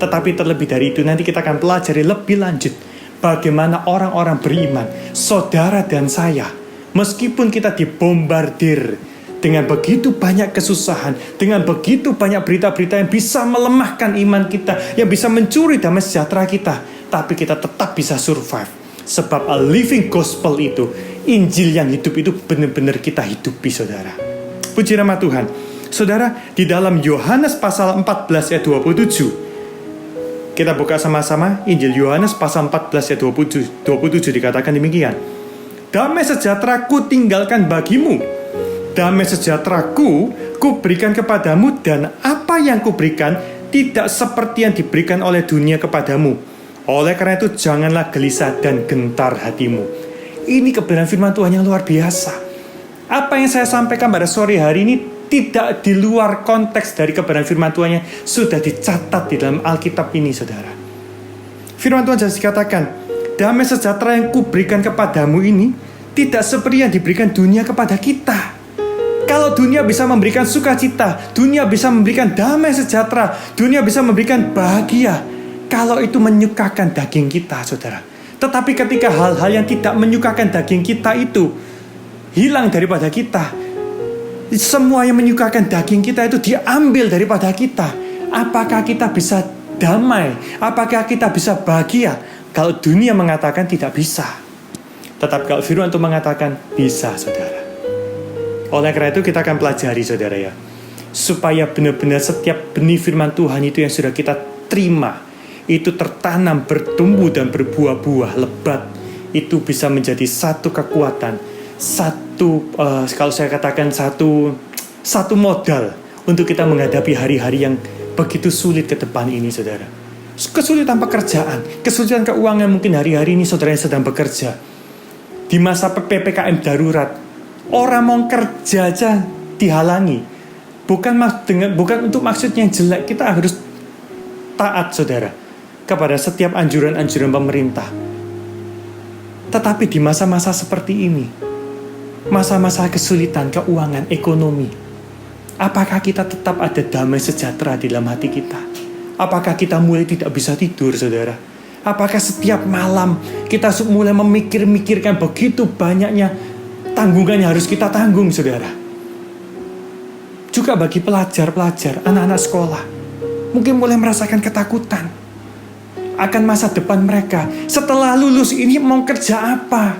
tetapi terlebih dari itu nanti kita akan pelajari lebih lanjut bagaimana orang-orang beriman, saudara dan saya, meskipun kita dibombardir dengan begitu banyak kesusahan, dengan begitu banyak berita-berita yang bisa melemahkan iman kita, yang bisa mencuri damai sejahtera kita, tapi kita tetap bisa survive. Sebab a living gospel itu, Injil yang hidup itu benar-benar kita hidupi, saudara. Puji nama Tuhan. Saudara, di dalam Yohanes pasal 14 ayat 27, kita buka sama-sama Injil Yohanes pasal 14 ayat 27 dikatakan demikian. Damai sejahtera-Ku tinggalkan bagimu. Damai sejahtera-Ku berikan kepadamu, dan apa yang Kuberikan tidak seperti yang diberikan oleh dunia kepadamu. Oleh karena itu janganlah gelisah dan gentar hatimu. Ini kebenaran firman Tuhan yang luar biasa. Apa yang saya sampaikan pada sore hari ini tidak di luar konteks dari kebenaran firman Tuhan yang sudah dicatat di dalam Alkitab ini, saudara. Firman Tuhan jelas dikatakan, damai sejahtera yang Kuberikan kepadamu ini tidak seperti yang diberikan dunia kepada kita. Kalau dunia bisa memberikan sukacita, dunia bisa memberikan damai sejahtera, dunia bisa memberikan bahagia, kalau itu menyukakan daging kita, saudara. Tetapi ketika hal-hal yang tidak menyukakan daging kita itu hilang daripada kita, semua yang menyukakan daging kita itu diambil daripada kita, apakah kita bisa damai? Apakah kita bisa bahagia? Kalau dunia mengatakan tidak bisa, tetapi kalau firman Tuhan mengatakan bisa, saudara. Oleh karena itu kita akan pelajari, saudara, ya, supaya benar-benar setiap benih firman Tuhan itu yang sudah kita terima itu tertanam, bertumbuh dan berbuah-buah lebat, itu bisa menjadi satu kekuatan, kalau saya katakan satu modal untuk kita menghadapi hari-hari yang begitu sulit ke depan ini, saudara. Kesulitan pekerjaan, kesulitan keuangan mungkin hari-hari ini saudara yang sedang bekerja. Di masa PPKM darurat, orang mau kerja aja dihalangi. Bukan untuk maksudnya yang jelek, kita harus taat, saudara, kepada setiap anjuran-anjuran pemerintah. Tetapi di masa-masa seperti ini, masa-masa kesulitan keuangan, ekonomi, apakah kita tetap ada damai sejahtera di dalam hati kita? Apakah kita mulai tidak bisa tidur, saudara? Apakah setiap malam kita mulai memikirkan begitu banyaknya tanggungan yang harus kita tanggung, saudara? Juga bagi pelajar-pelajar, anak-anak sekolah, mungkin mulai merasakan ketakutan akan masa depan mereka. Setelah lulus ini mau kerja apa?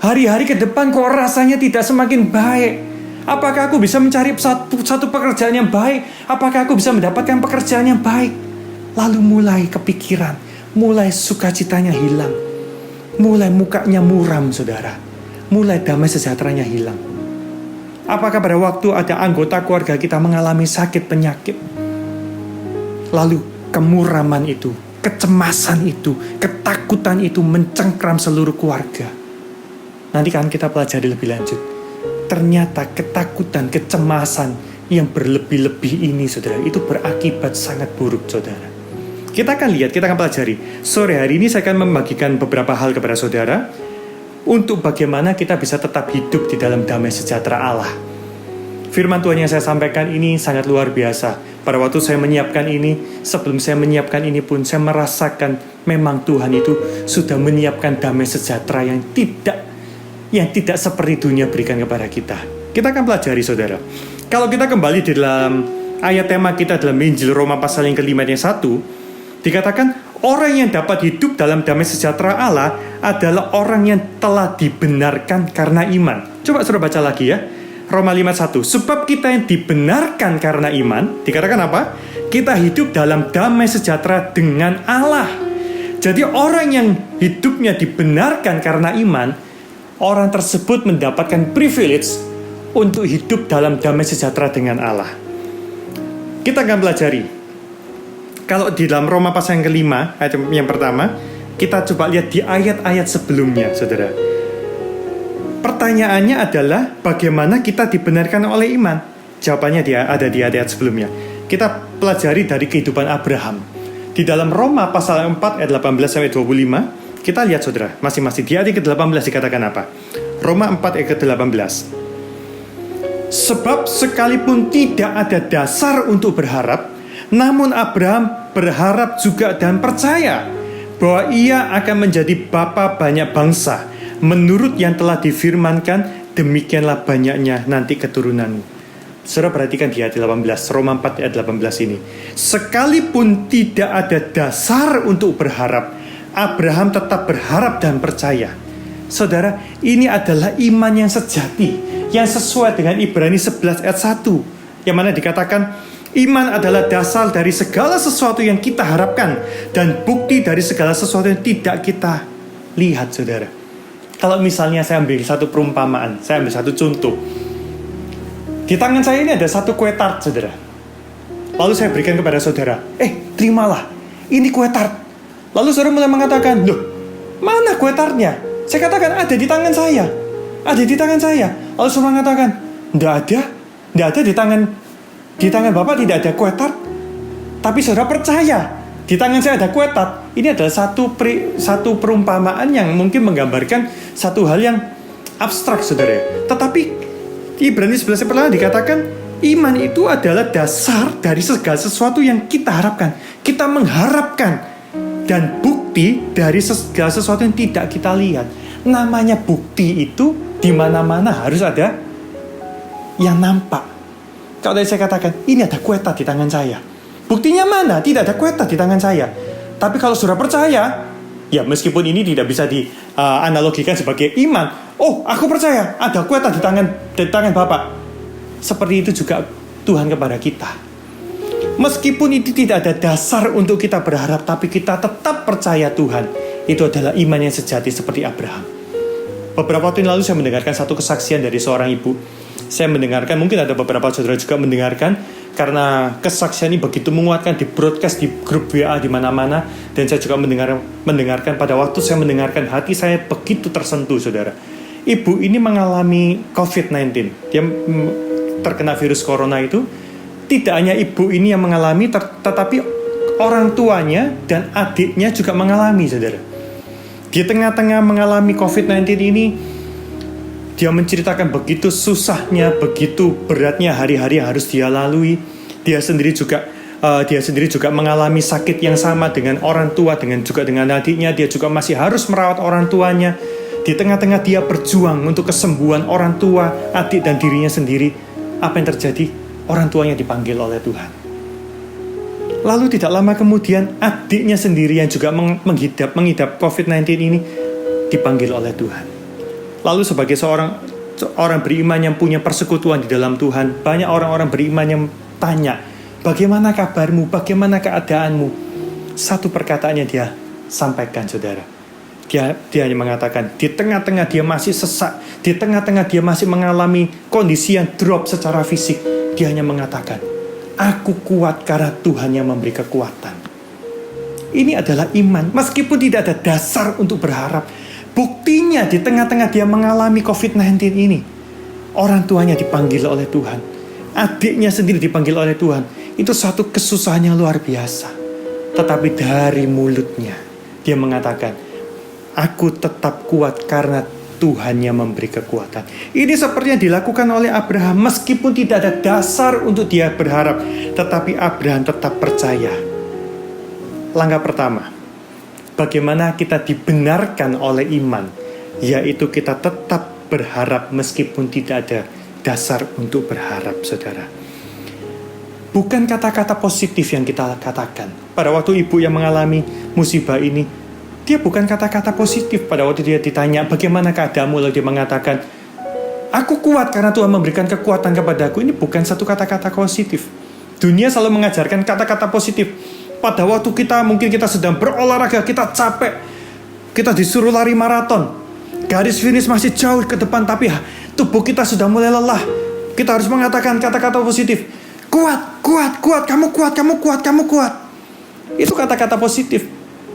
Hari-hari ke depan kok rasanya tidak semakin baik. Apakah aku bisa mencari satu pekerjaan yang baik? Apakah aku bisa mendapatkan pekerjaan yang baik? Lalu mulai kepikiran, mulai sukacitanya hilang, mulai mukanya muram, saudara, mulai damai sejahteranya hilang. Apakah pada waktu ada anggota keluarga kita mengalami sakit penyakit, lalu kemuraman itu, kecemasan itu, ketakutan itu mencengkram seluruh keluarga? Nanti kan kita pelajari lebih lanjut. Ternyata ketakutan, kecemasan yang berlebih-lebih ini, saudara, itu berakibat sangat buruk, saudara. Kita akan lihat, kita akan pelajari. Sore hari ini saya akan membagikan beberapa hal kepada saudara. untuk bagaimana kita bisa tetap hidup di dalam damai sejahtera Allah. Firman Tuhan yang saya sampaikan ini sangat luar biasa. Pada waktu saya menyiapkan ini, sebelum saya menyiapkan ini pun, saya merasakan memang Tuhan itu sudah menyiapkan damai sejahtera yang tidak seperti dunia berikan kepada kita. Kita akan pelajari, saudara. Kalau kita kembali di dalam ayat tema kita dalam Injil Roma pasal yang ke-5 ayat 1, dikatakan orang yang dapat hidup dalam damai sejahtera Allah adalah orang yang telah dibenarkan karena iman. Coba suruh baca lagi ya. Roma 5:1. Sebab kita yang dibenarkan karena iman, dikatakan apa? Kita hidup dalam damai sejahtera dengan Allah. Jadi orang yang hidupnya dibenarkan karena iman, orang tersebut mendapatkan privilege untuk hidup dalam damai sejahtera dengan Allah. Kita akan pelajari. Kalau di dalam Roma pasal yang ke-5, ayat yang pertama, kita coba lihat di ayat-ayat sebelumnya, saudara. Pertanyaannya adalah bagaimana kita dibenarkan oleh iman? Jawabannya ada di ayat sebelumnya. Kita pelajari dari kehidupan Abraham. Di dalam Roma pasal 4 ayat 18 sampai 25, kita lihat saudara, masing-masing di ayat ke-18 dikatakan apa? Roma 4 ayat ke-18. Sebab sekalipun tidak ada dasar untuk berharap, namun Abraham berharap juga dan percaya bahwa ia akan menjadi bapa banyak bangsa. Menurut yang telah difirmankan, demikianlah banyaknya nanti keturunanmu. Saudara perhatikan di ayat 18, Roma 4 ayat 18 ini. Sekalipun tidak ada dasar untuk berharap, Abraham tetap berharap dan percaya. Saudara, ini adalah iman yang sejati, yang sesuai dengan Ibrani 11 ayat 1, yang mana dikatakan, iman adalah dasar dari segala sesuatu yang kita harapkan dan bukti dari segala sesuatu yang tidak kita lihat, saudara. Kalau misalnya saya ambil satu perumpamaan, saya ambil satu contoh. Di tangan saya ini ada satu kue tart, saudara. Lalu saya berikan kepada saudara, terimalah, ini kue tart. Lalu saudara mulai mengatakan, loh, mana kue tartnya? Saya katakan, ada di tangan saya. Ada di tangan saya. Lalu saudara mengatakan, enggak ada di tangan Bapak tidak ada kue tart. Tapi saudara percaya, di tangan saya ada kue tart. Ini adalah satu perumpamaan yang mungkin menggambarkan satu hal yang abstrak, saudara. Tetapi Ibrani 11 pertama dikatakan iman itu adalah dasar dari segala sesuatu yang kita harapkan. Kita mengharapkan dan bukti dari segala sesuatu yang tidak kita lihat. Namanya bukti itu di mana-mana harus ada yang nampak. Kalau tadi saya katakan ini ada kue tart di tangan saya. Buktinya mana? Tidak ada kue tart di tangan saya. Tapi kalau sudah percaya, ya meskipun ini tidak bisa dianalogikan sebagai iman. Oh, aku percaya ada kue tart di tangan Bapak. Seperti itu juga Tuhan kepada kita. Meskipun itu tidak ada dasar untuk kita berharap, tapi kita tetap percaya Tuhan. Itu adalah iman yang sejati seperti Abraham. Beberapa waktu yang lalu saya mendengarkan satu kesaksian dari seorang ibu. Saya mendengarkan, mungkin ada beberapa saudara juga mendengarkan, karena kesaksian ini begitu menguatkan, di broadcast di grup WA di mana-mana, dan saya juga mendengarkan. Pada waktu saya mendengarkan, hati saya begitu tersentuh, saudara. Ibu ini mengalami COVID-19, dia terkena virus corona itu. Tidak hanya ibu ini yang mengalami, tetapi orang tuanya dan adiknya juga mengalami, saudara. Di tengah-tengah mengalami COVID-19 ini, dia menceritakan begitu susahnya, begitu beratnya hari-hari yang harus dia lalui. Dia sendiri juga mengalami sakit yang sama dengan orang tua, dengan adiknya. Dia juga masih harus merawat orang tuanya. Di tengah-tengah dia berjuang untuk kesembuhan orang tua, adik dan dirinya sendiri. Apa yang terjadi? Orang tuanya dipanggil oleh Tuhan. Lalu tidak lama kemudian adiknya sendiri yang juga mengidap COVID-19 ini dipanggil oleh Tuhan. Lalu sebagai seorang beriman yang punya persekutuan di dalam Tuhan, banyak orang-orang beriman yang tanya, bagaimana kabarmu, bagaimana keadaanmu? Satu perkataannya dia sampaikan, saudara. Dia hanya mengatakan, di tengah-tengah dia masih sesak, di tengah-tengah dia masih mengalami kondisi yang drop secara fisik, dia hanya mengatakan, aku kuat karena Tuhan yang memberi kekuatan. Ini adalah iman, meskipun tidak ada dasar untuk berharap. Buktinya di tengah-tengah dia mengalami COVID-19 ini, orang tuanya dipanggil oleh Tuhan, adiknya sendiri dipanggil oleh Tuhan. Itu suatu kesusahan yang luar biasa. Tetapi dari mulutnya dia mengatakan, aku tetap kuat karena Tuhannya memberi kekuatan. Ini seperti yang dilakukan oleh Abraham. Meskipun tidak ada dasar untuk dia berharap, tetapi Abraham tetap percaya. Langkah pertama, bagaimana kita dibenarkan oleh iman, yaitu kita tetap berharap meskipun tidak ada dasar untuk berharap, saudara. Bukan kata-kata positif yang kita katakan. Pada waktu ibu yang mengalami musibah ini, dia bukan kata-kata positif. Pada waktu dia ditanya, bagaimana keadaanmu? Lalu dia mengatakan, aku kuat karena Tuhan memberikan kekuatan kepadaku. Ini bukan satu kata-kata positif. Dunia selalu mengajarkan kata-kata positif. Pada waktu mungkin kita sedang berolahraga, kita capek, kita disuruh lari maraton, garis finish masih jauh ke depan, tapi tubuh kita sudah mulai lelah. Kita harus mengatakan kata-kata positif. Kuat, kamu kuat. Itu kata-kata positif.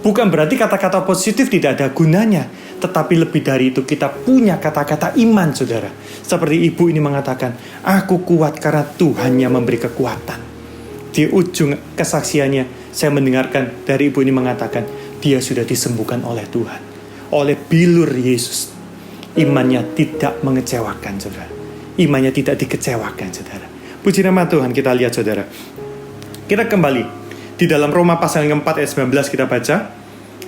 Bukan berarti kata-kata positif tidak ada gunanya, tetapi lebih dari itu kita punya kata-kata iman, saudara. Seperti ibu ini mengatakan, aku kuat karena Tuhan yang memberi kekuatan. Di ujung kesaksiannya, saya mendengarkan dari ibu ini mengatakan, dia sudah disembuhkan oleh Tuhan, oleh bilur Yesus. Imannya tidak mengecewakan, saudara. Imannya tidak dikecewakan, saudara. Puji nama Tuhan. Kita lihat, saudara. Kita kembali di dalam Roma pasal yang keempat ayat 19 kita baca.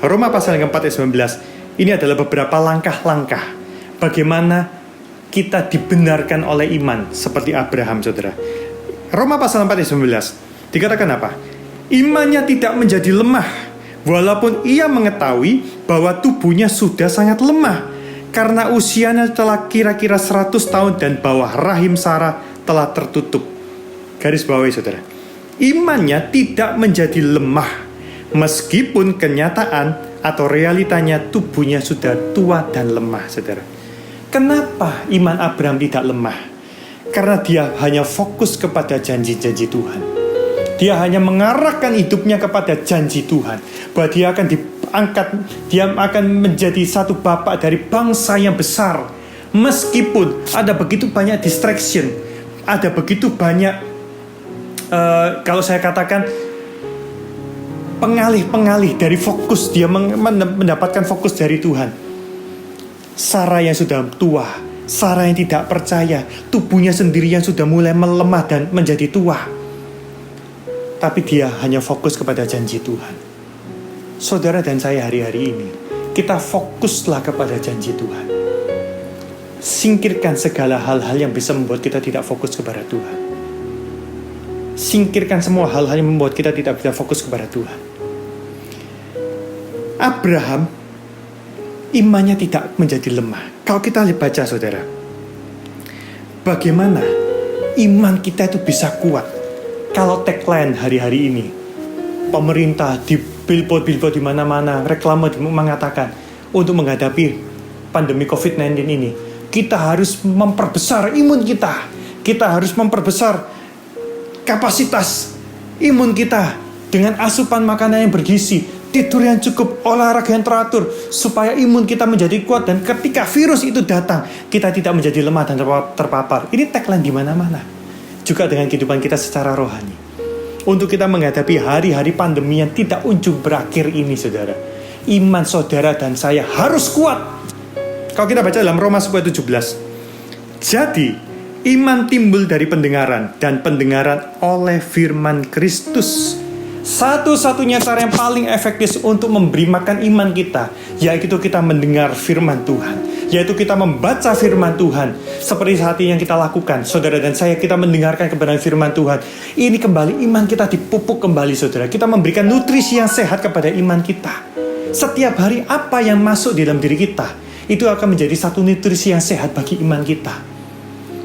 Roma pasal yang keempat ayat 19. Ini adalah beberapa langkah-langkah bagaimana kita dibenarkan oleh iman seperti Abraham, saudara. Roma pasal 4 ayat 19. Dikatakan apa? Imannya tidak menjadi lemah, walaupun ia mengetahui bahwa tubuhnya sudah sangat lemah, karena usianya telah kira-kira 100 tahun dan bawah rahim Sarah telah tertutup. Garis bawahi, saudara. Imannya tidak menjadi lemah, meskipun kenyataan atau realitanya tubuhnya sudah tua dan lemah, saudara. Kenapa iman Abraham tidak lemah? Karena dia hanya fokus kepada janji-janji Tuhan. Dia hanya mengarahkan hidupnya kepada janji Tuhan, bahwa dia akan diangkat, dia akan menjadi satu bapak dari bangsa yang besar. Meskipun ada begitu banyak distraction, ada begitu banyak kalau saya katakan pengalih-pengalih dari fokus, dia mendapatkan fokus dari Tuhan. Sarah yang sudah tua, Sarah yang tidak percaya, tubuhnya sendiri yang sudah mulai melemah dan menjadi tua, tapi dia hanya fokus kepada janji Tuhan. Saudara dan saya hari-hari ini, kita fokuslah kepada janji Tuhan. Singkirkan segala hal-hal yang bisa membuat kita tidak fokus kepada Tuhan. Singkirkan semua hal-hal yang membuat kita tidak bisa fokus kepada Tuhan. Abraham, imannya tidak menjadi lemah. Kalau kita baca, saudara, bagaimana iman kita itu bisa kuat. Kalau tagline hari-hari ini, pemerintah di billboard di mana-mana, reklame mengatakan, untuk menghadapi pandemi COVID-19 ini, kita harus memperbesar imun kita. Kita harus memperbesar kapasitas imun kita dengan asupan makanan yang bergizi, tidur yang cukup, olahraga yang teratur, supaya imun kita menjadi kuat, dan ketika virus itu datang, kita tidak menjadi lemah dan terpapar. Ini tagline di mana-mana. Juga dengan kehidupan kita secara rohani. Untuk kita menghadapi hari-hari pandemi yang tidak ujung berakhir ini, saudara, iman saudara dan saya harus kuat. Kalau kita baca dalam Roma 10:17, jadi iman timbul dari pendengaran, dan pendengaran oleh firman Kristus. Satu-satunya cara yang paling efektif untuk memberi makan iman kita, yaitu kita mendengar firman Tuhan, yaitu kita membaca firman Tuhan. Seperti saat ini yang kita lakukan, saudara dan saya, kita mendengarkan kebenaran firman Tuhan. Ini kembali iman kita dipupuk kembali, saudara. Kita memberikan nutrisi yang sehat kepada iman kita. Setiap hari apa yang masuk di dalam diri kita, itu akan menjadi satu nutrisi yang sehat bagi iman kita.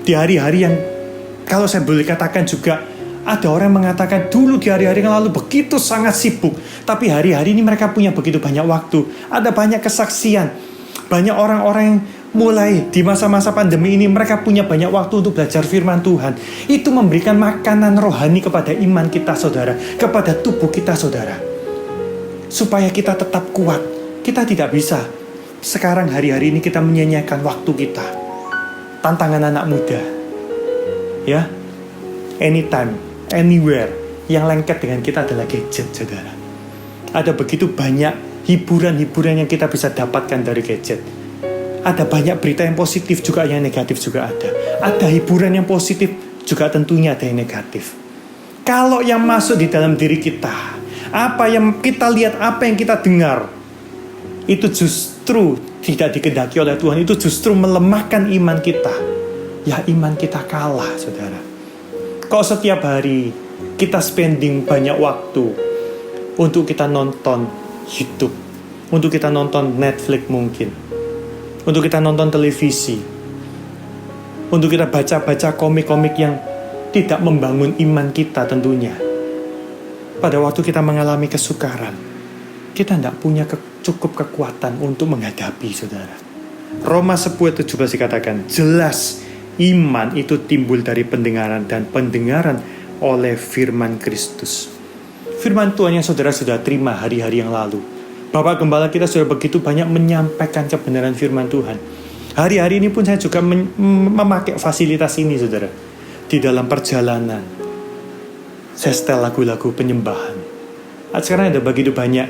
Di hari-hari yang, kalau saya boleh katakan juga, ada orang mengatakan dulu di hari-hari yang lalu begitu sangat sibuk, tapi hari-hari ini mereka punya begitu banyak waktu. Ada banyak kesaksian. Banyak orang-orang yang mulai di masa-masa pandemi ini, mereka punya banyak waktu untuk belajar firman Tuhan. Itu memberikan makanan rohani kepada iman kita, saudara, kepada tubuh kita, saudara, supaya kita tetap kuat. Kita tidak bisa sekarang hari-hari ini kita menyanyiakan waktu kita. Tantangan anak muda, ya, anytime, anywhere, yang lengket dengan kita adalah gadget, saudara. Ada begitu banyak hiburan-hiburan yang kita bisa dapatkan dari gadget. Ada banyak berita yang positif juga, yang negatif juga ada. Ada hiburan yang positif juga, tentunya ada yang negatif. Kalau yang masuk di dalam diri kita, apa yang kita lihat, apa yang kita dengar, itu justru tidak dikehendaki oleh Tuhan. Itu justru melemahkan iman kita. Ya, iman kita kalah, saudara. Kalau setiap hari kita spending banyak waktu untuk kita nonton YouTube, untuk kita nonton Netflix mungkin, untuk kita nonton televisi, untuk kita baca-baca komik-komik yang tidak membangun iman kita tentunya. Pada waktu kita mengalami kesukaran, kita tidak punya cukup kekuatan untuk menghadapi, saudara. Roma 10:17 dikatakan, jelas iman itu timbul dari pendengaran, dan pendengaran oleh firman Kristus. Firman Tuhan yang saudara sudah terima hari-hari yang lalu. Bapak Gembala kita sudah begitu banyak menyampaikan kebenaran firman Tuhan. Hari-hari ini pun saya juga memakai fasilitas ini, saudara. Di dalam perjalanan, saya setel lagu-lagu penyembahan. Sekarang ada begitu banyak,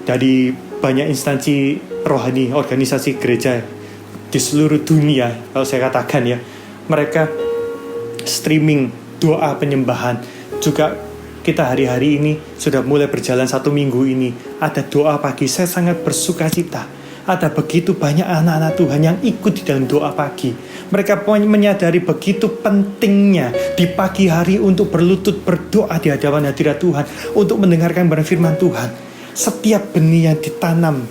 dari banyak instansi rohani, organisasi gereja di seluruh dunia, kalau saya katakan ya, mereka streaming doa penyembahan. Juga kita hari-hari ini sudah mulai berjalan 1 minggu ini, ada doa pagi. Saya sangat bersuka cita. Ada begitu banyak anak-anak Tuhan yang ikut di dalam doa pagi. Mereka menyadari begitu pentingnya di pagi hari untuk berlutut berdoa di hadapan hadirat Tuhan, untuk mendengarkan firman Tuhan. Setiap benih yang ditanam,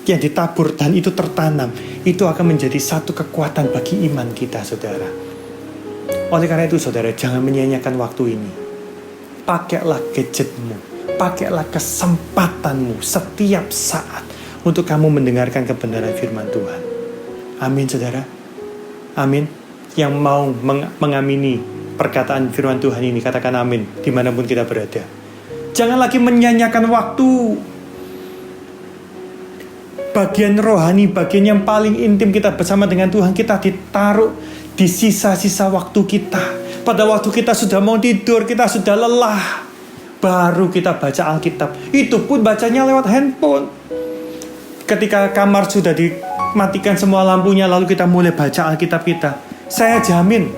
yang ditabur dan itu tertanam, itu akan menjadi satu kekuatan bagi iman kita, saudara. Oleh karena itu, saudara, jangan menyia-nyiakan waktu ini. Pakailah gadgetmu, pakailah kesempatanmu setiap saat untuk kamu mendengarkan kebenaran firman Tuhan. Amin, saudara. Amin. Yang mau mengamini perkataan firman Tuhan ini, katakan amin dimanapun kita berada. Jangan lagi menyia-nyiakan waktu. Bagian rohani, bagian yang paling intim kita bersama dengan Tuhan, kita ditaruh di sisa-sisa waktu kita. Pada waktu kita sudah mau tidur, kita sudah lelah, baru kita baca Alkitab. Itu pun bacanya lewat handphone. Ketika kamar sudah dimatikan semua lampunya, lalu kita mulai baca Alkitab kita, saya jamin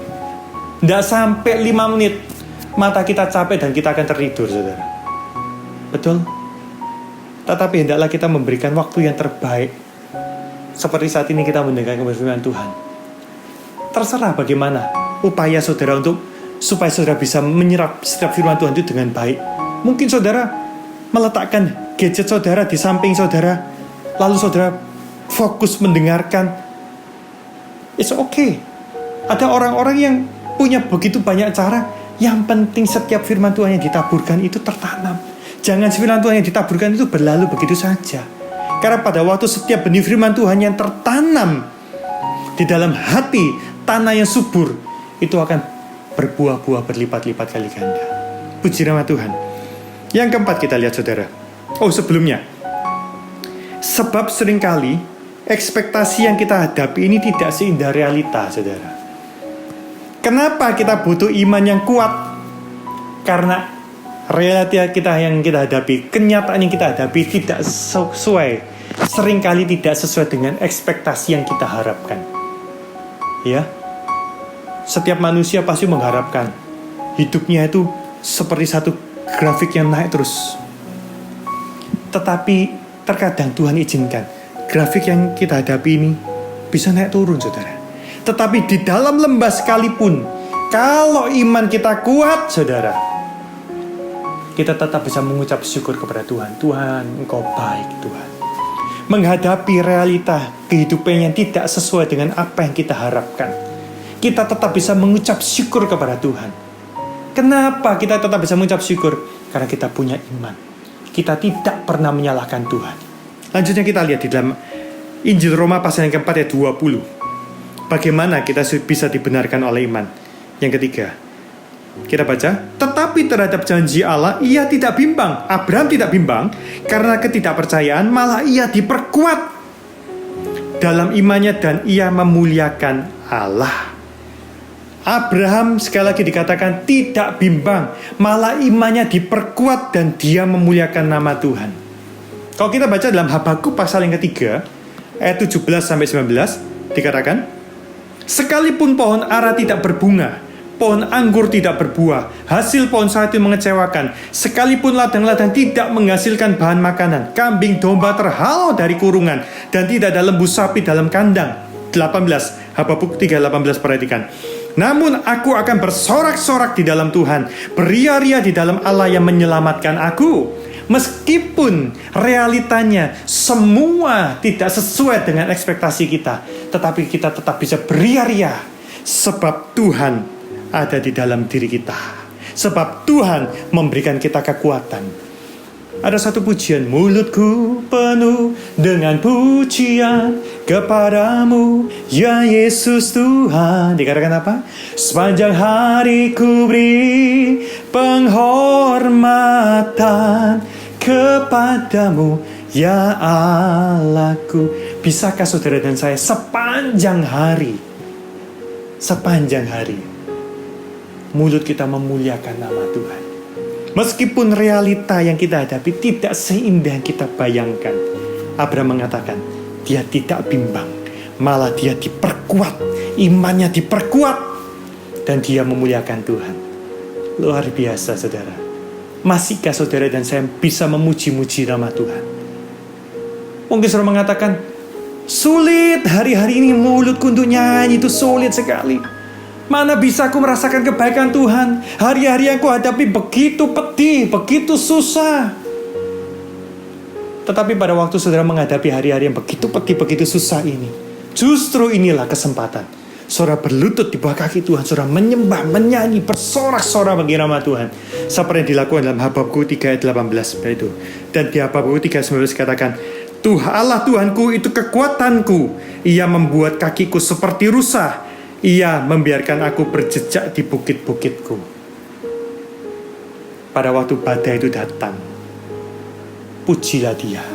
tidak sampai 5 menit mata kita capek dan kita akan tertidur, saudara. Betul? Tetapi hendaklah kita memberikan waktu yang terbaik. Seperti saat ini kita mendengarkan firman Tuhan. Terserah bagaimana upaya saudara supaya saudara bisa menyerap setiap firman Tuhan itu dengan baik. Mungkin saudara meletakkan gadget saudara di samping saudara, lalu saudara fokus mendengarkan. It's okay. Ada orang-orang yang punya begitu banyak cara. Yang penting setiap firman Tuhan yang ditaburkan itu tertanam. Jangan firman Tuhan yang ditaburkan itu berlalu begitu saja. Karena pada waktu setiap benih firman Tuhan yang tertanam di dalam hati, tanah yang subur, itu akan berbuah-buah berlipat-lipat kali ganda. Puji nama Tuhan. Yang keempat kita lihat, saudara. Sebelumnya, sebab seringkali ekspektasi yang kita hadapi ini tidak seindah realita, saudara. Kenapa kita butuh iman yang kuat? Karena realita kita yang kita hadapi, kenyataan yang kita hadapi tidak sesuai, seringkali tidak sesuai dengan ekspektasi yang kita harapkan. Ya, setiap manusia pasti mengharapkan hidupnya itu seperti satu grafik yang naik terus. Tetapi terkadang Tuhan izinkan grafik yang kita hadapi ini bisa naik turun, saudara. Tetapi di dalam lembah sekalipun, kalau iman kita kuat, saudara, kita tetap bisa mengucap syukur kepada Tuhan. Tuhan, Engkau baik, Tuhan. Menghadapi realita kehidupan yang tidak sesuai dengan apa yang kita harapkan, kita tetap bisa mengucap syukur kepada Tuhan. Kenapa kita tetap bisa mengucap syukur? Karena kita punya iman. Kita tidak pernah menyalahkan Tuhan. Lanjutnya kita lihat di dalam Injil Roma pasal yang keempat ayat 20. Bagaimana kita bisa dibenarkan oleh iman? Yang ketiga, kita baca, tetapi terhadap janji Allah ia tidak bimbang. Abraham tidak bimbang karena ketidakpercayaan, malah ia diperkuat dalam imannya dan ia memuliakan Allah. Abraham sekali lagi dikatakan tidak bimbang, malah imannya diperkuat dan dia memuliakan nama Tuhan. Kalau kita baca dalam Habakuk pasal yang ketiga ayat 17-19 dikatakan, sekalipun pohon ara tidak berbunga, pohon anggur tidak berbuah, hasil pohon sawit itu mengecewakan, sekalipun ladang-ladang tidak menghasilkan bahan makanan, kambing domba terhalau dari kurungan, dan tidak ada lembu sapi dalam kandang. 18, Habakuk 3:18 perhatikan. Namun aku akan bersorak-sorak di dalam Tuhan, beria-ria di dalam Allah yang menyelamatkan aku. Meskipun realitanya semua tidak sesuai dengan ekspektasi kita, tetapi kita tetap bisa beria-ria, sebab Tuhan ada di dalam diri kita. Sebab Tuhan memberikan kita kekuatan. Ada satu pujian, mulutku penuh dengan pujian kepadamu, ya Yesus Tuhan. Dikatakan apa? Sepanjang hari ku beri penghormatan kepadamu, ya Allahku. Bisakah saudara dan saya sepanjang hari mulut kita memuliakan nama Tuhan? Meskipun realita yang kita hadapi tidak seindah yang kita bayangkan. Abraham mengatakan, dia tidak bimbang, malah dia diperkuat, imannya diperkuat, dan dia memuliakan Tuhan. Luar biasa saudara. Masihkah saudara dan saya bisa memuji-muji nama Tuhan? Mungkin saudara mengatakan, sulit hari-hari ini mulutku untuk nyanyi, itu sulit sekali. Mana bisa aku merasakan kebaikan Tuhan? Hari-hari yang aku hadapi begitu pedih, begitu susah. Tetapi pada waktu saudara menghadapi hari-hari yang begitu pedih, begitu susah ini, justru inilah kesempatan saudara berlutut di bawah kaki Tuhan, saudara menyembah, menyanyi, bersorak-sorak bagi nama Tuhan. Seperti yang dilakukan dalam Habakuk 3:18 itu. Dan di Habakuk 3:19 katakan, Allah Tuhanku itu kekuatanku, Ia membuat kakiku seperti rusa, Ia membiarkan aku berjejak di bukit-bukitku. Pada waktu badai itu datang, pujilah Dia.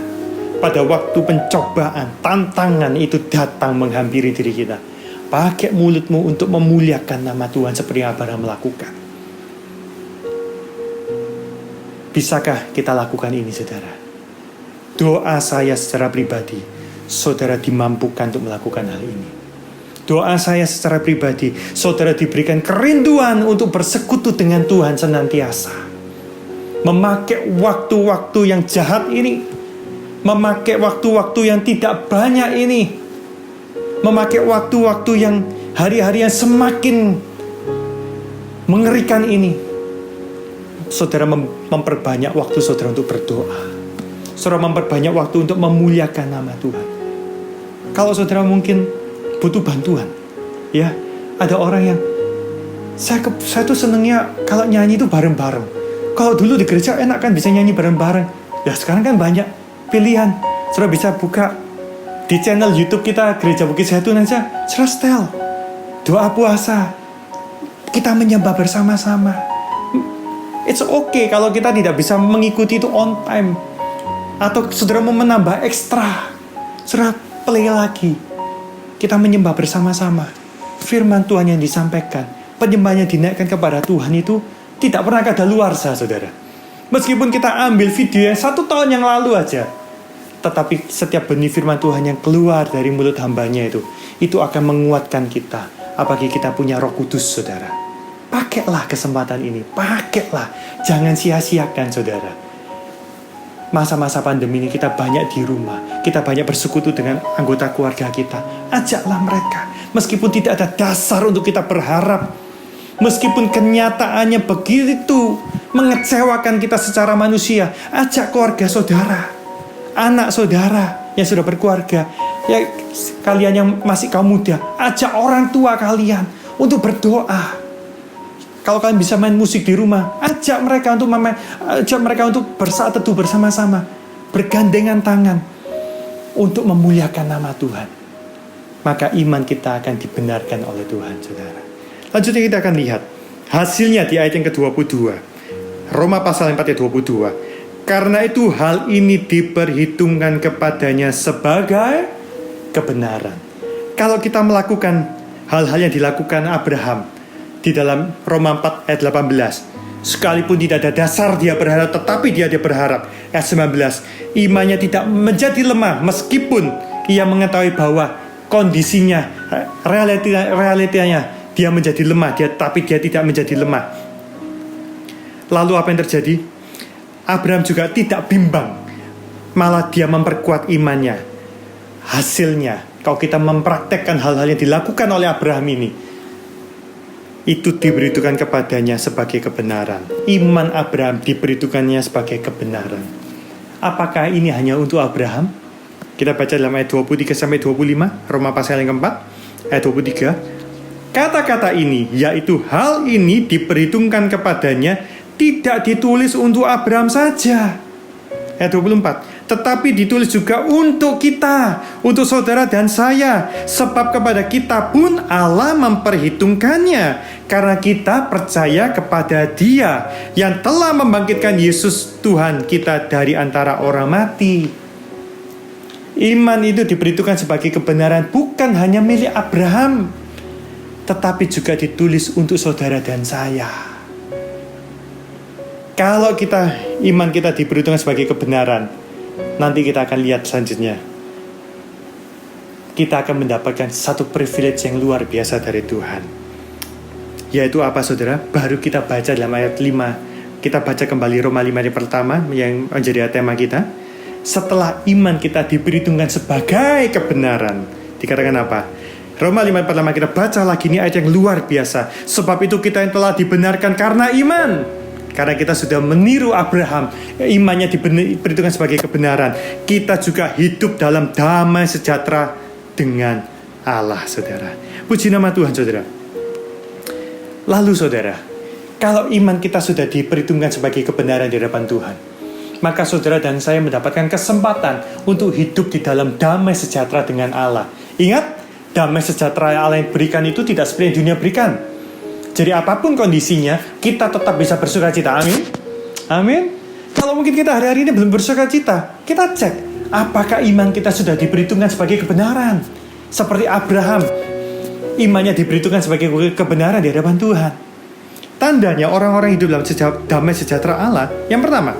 Pada waktu pencobaan, tantangan itu datang menghampiri diri kita, pakai mulutmu untuk memuliakan nama Tuhan seperti yang Abraham melakukan. Bisakah kita lakukan ini, saudara? Doa saya secara pribadi, saudara dimampukan untuk melakukan hal ini. Doa saya secara pribadi, saudara diberikan kerinduan untuk bersekutu dengan Tuhan senantiasa. Memakai waktu-waktu yang jahat ini, memakai waktu-waktu yang tidak banyak ini, memakai waktu-waktu yang hari-hari yang semakin mengerikan ini, saudara memperbanyak waktu saudara untuk berdoa. Saudara memperbanyak waktu untuk memuliakan nama Tuhan. Kalau saudara mungkin butuh bantuan, ya, ada orang yang saya tuh senengnya kalau nyanyi itu bareng-bareng. Kalau dulu di gereja enak kan bisa nyanyi bareng-bareng. Ya sekarang kan banyak pilihan. Saudara bisa buka di channel YouTube kita Gereja Bukit Zaitun aja, saudara setel doa puasa, kita menyembah bersama-sama. It's okay kalau kita tidak bisa mengikuti itu on time, atau saudara mau menambah ekstra, saudara play lagi. Kita menyembah bersama-sama. Firman Tuhan yang disampaikan, penyembahnya dinaikkan kepada Tuhan itu tidak pernah kadaluarsa, saudara. Meskipun kita ambil video yang 1 tahun yang lalu aja, tetapi setiap benih firman Tuhan yang keluar dari mulut hambanya itu akan menguatkan kita. Apalagi kita punya Roh Kudus, saudara. Pakailah kesempatan ini, pakailah. Jangan sia-siakan, saudara. Masa-masa pandemi ini kita banyak di rumah, kita banyak bersekutu dengan anggota keluarga kita. Ajaklah mereka, meskipun tidak ada dasar untuk kita berharap, meskipun kenyataannya begitu mengecewakan kita secara manusia, ajak keluarga saudara, anak saudara yang sudah berkeluarga, ya kalian yang masih kaum muda, ajak orang tua kalian untuk berdoa. Kalau kalian bisa main musik di rumah, ajak mereka untuk bersaat teduh bersama-sama, bergandengan tangan untuk memuliakan nama Tuhan. Maka iman kita akan dibenarkan oleh Tuhan, saudara. Lanjutnya kita akan lihat hasilnya di ayat yang ke-22. Roma pasal 4 ayat 22. Karena itu hal ini diperhitungkan kepadanya sebagai kebenaran. Kalau kita melakukan hal-hal yang dilakukan Abraham di dalam Roma 4 ayat 18, sekalipun tidak ada dasar dia berharap, tetapi dia berharap. Ayat 19, imannya tidak menjadi lemah meskipun Ia mengetahui bahwa kondisinya, realitanya dia menjadi lemah, tapi dia tidak menjadi lemah. Lalu apa yang terjadi? Abraham juga tidak bimbang, malah dia memperkuat imannya. Hasilnya, kalau kita mempraktekkan hal-hal yang dilakukan oleh Abraham ini, itu diberitakan kepadanya sebagai kebenaran. Iman Abraham diberitakannya sebagai kebenaran. Apakah ini hanya untuk Abraham? Kita baca dalam ayat 23-25, Roma pasal yang keempat, ayat 23. Kata-kata ini, yaitu hal ini diperhitungkan kepadanya, tidak ditulis untuk Abraham saja. Ayat 24. Tetapi ditulis juga untuk kita, untuk saudara dan saya. Sebab kepada kita pun Allah memperhitungkannya, karena kita percaya kepada Dia yang telah membangkitkan Yesus Tuhan kita dari antara orang mati. Iman itu diperhitungkan sebagai kebenaran bukan hanya milik Abraham, tetapi juga ditulis untuk saudara dan saya. Kalau iman kita diperhitungkan sebagai kebenaran, nanti kita akan lihat selanjutnya. Kita akan mendapatkan satu privilege yang luar biasa dari Tuhan. Yaitu apa saudara? Baru kita baca dalam ayat 5. Kita baca kembali Roma 5 yang pertama yang menjadi tema kita. Setelah iman kita diperhitungkan sebagai kebenaran, dikatakan apa? Roma 5 pertama kita baca lagi, ini ayat yang luar biasa. Sebab itu kita yang telah dibenarkan karena iman. Karena kita sudah meniru Abraham, imannya diperhitungkan sebagai kebenaran. Kita juga hidup dalam damai sejahtera dengan Allah, saudara. Puji nama Tuhan, saudara. Lalu, saudara, kalau iman kita sudah diperhitungkan sebagai kebenaran di hadapan Tuhan, maka saudara dan saya mendapatkan kesempatan untuk hidup di dalam damai sejahtera dengan Allah. Ingat, damai sejahtera yang Allah yang berikan itu tidak seperti yang dunia berikan. Jadi apapun kondisinya, kita tetap bisa bersuka cita. Amin. Amin. Kalau mungkin kita hari-hari ini belum bersuka cita, kita cek apakah iman kita sudah diperhitungkan sebagai kebenaran. Seperti Abraham, imannya diperhitungkan sebagai kebenaran di hadapan Tuhan. Tandanya orang-orang hidup dalam damai sejahtera Allah. Yang pertama,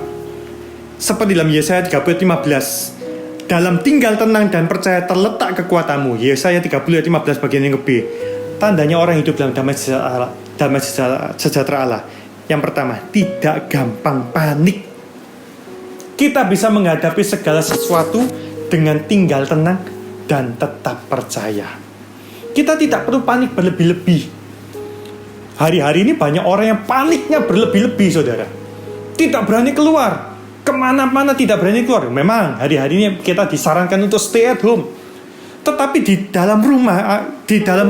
seperti dalam Yesaya 30:15, dalam tinggal tenang dan percaya terletak kekuatanmu. Yesaya 30:15 bagian yang B. Tandanya orang hidup dalam damai sejahtera Allah. Yang pertama, tidak gampang panik. Kita bisa menghadapi segala sesuatu dengan tinggal tenang dan tetap percaya. Kita tidak perlu panik berlebih-lebih. Hari-hari ini banyak orang yang paniknya berlebih-lebih, saudara. Tidak berani keluar. Kemana-mana tidak berani keluar. Memang hari-hari ini kita disarankan untuk stay at home. Tetapi di dalam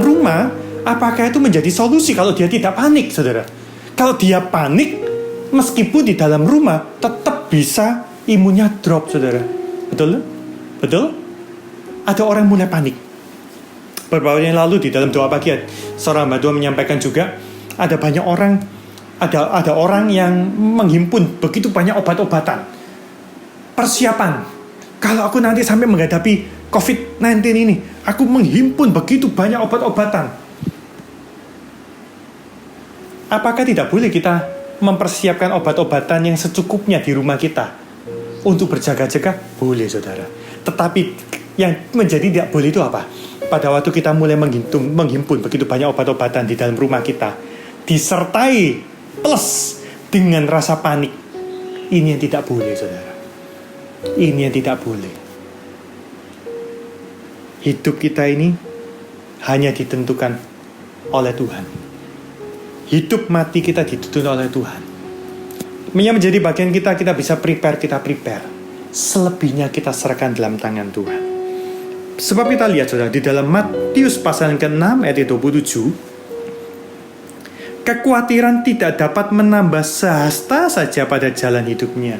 rumah, apakah itu menjadi solusi kalau dia tidak panik, saudara? Kalau dia panik, meskipun di dalam rumah, tetap bisa imunnya drop, saudara. Betul? Betul? Ada orang mulai panik. Beberapa hari yang lalu di dalam doa pagi, seorang hamba Tuhan menyampaikan juga, ada banyak orang, ada orang yang menghimpun begitu banyak obat-obatan. Persiapan. Kalau aku nanti sampai menghadapi COVID-19 ini, aku menghimpun begitu banyak obat-obatan. Apakah tidak boleh kita mempersiapkan obat-obatan yang secukupnya di rumah kita untuk berjaga-jaga? Boleh, saudara. Tetapi yang menjadi tidak boleh itu apa? Pada waktu kita mulai menghimpun begitu banyak obat-obatan di dalam rumah kita, disertai plus dengan rasa panik. Ini yang tidak boleh, saudara. Ini yang tidak boleh. Hidup kita ini hanya ditentukan oleh Tuhan. Hidup mati kita ditentukan oleh Tuhan. Yang menjadi bagian kita bisa prepare. Selebihnya kita serahkan dalam tangan Tuhan. Sebab kita lihat, saudara, di dalam Matius pasal ke-6 ayat 27, kekhawatiran tidak dapat menambah sehasta saja pada jalan hidupnya.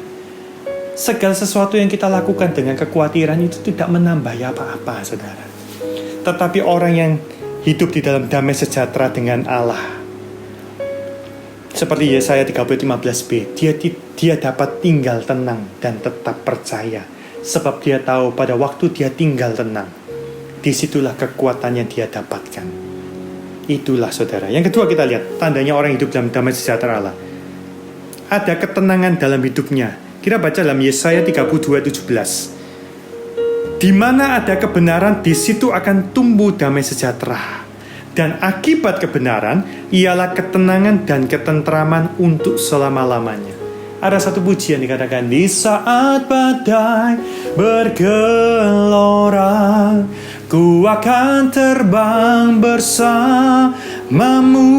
Segala sesuatu yang kita lakukan dengan kekhawatiran itu tidak menambah apa-apa, saudara. Tetapi orang yang hidup di dalam damai sejahtera dengan Allah, seperti Yesaya 30:15b, dia dapat tinggal tenang dan tetap percaya. Sebab dia tahu pada waktu dia tinggal tenang, disitulah kekuatan yang dia dapatkan. Itulah, saudara. Yang kedua kita lihat, tandanya orang hidup dalam damai sejahtera Allah. Ada ketenangan dalam hidupnya. Kita baca dalam Yesaya 32:17. Di mana ada kebenaran, di situ akan tumbuh damai sejahtera. Dan akibat kebenaran ialah ketenangan dan ketentraman untuk selama-lamanya. Ada satu pujian dikatakan, di saat badai bergelora, ku akan terbang bersamamu.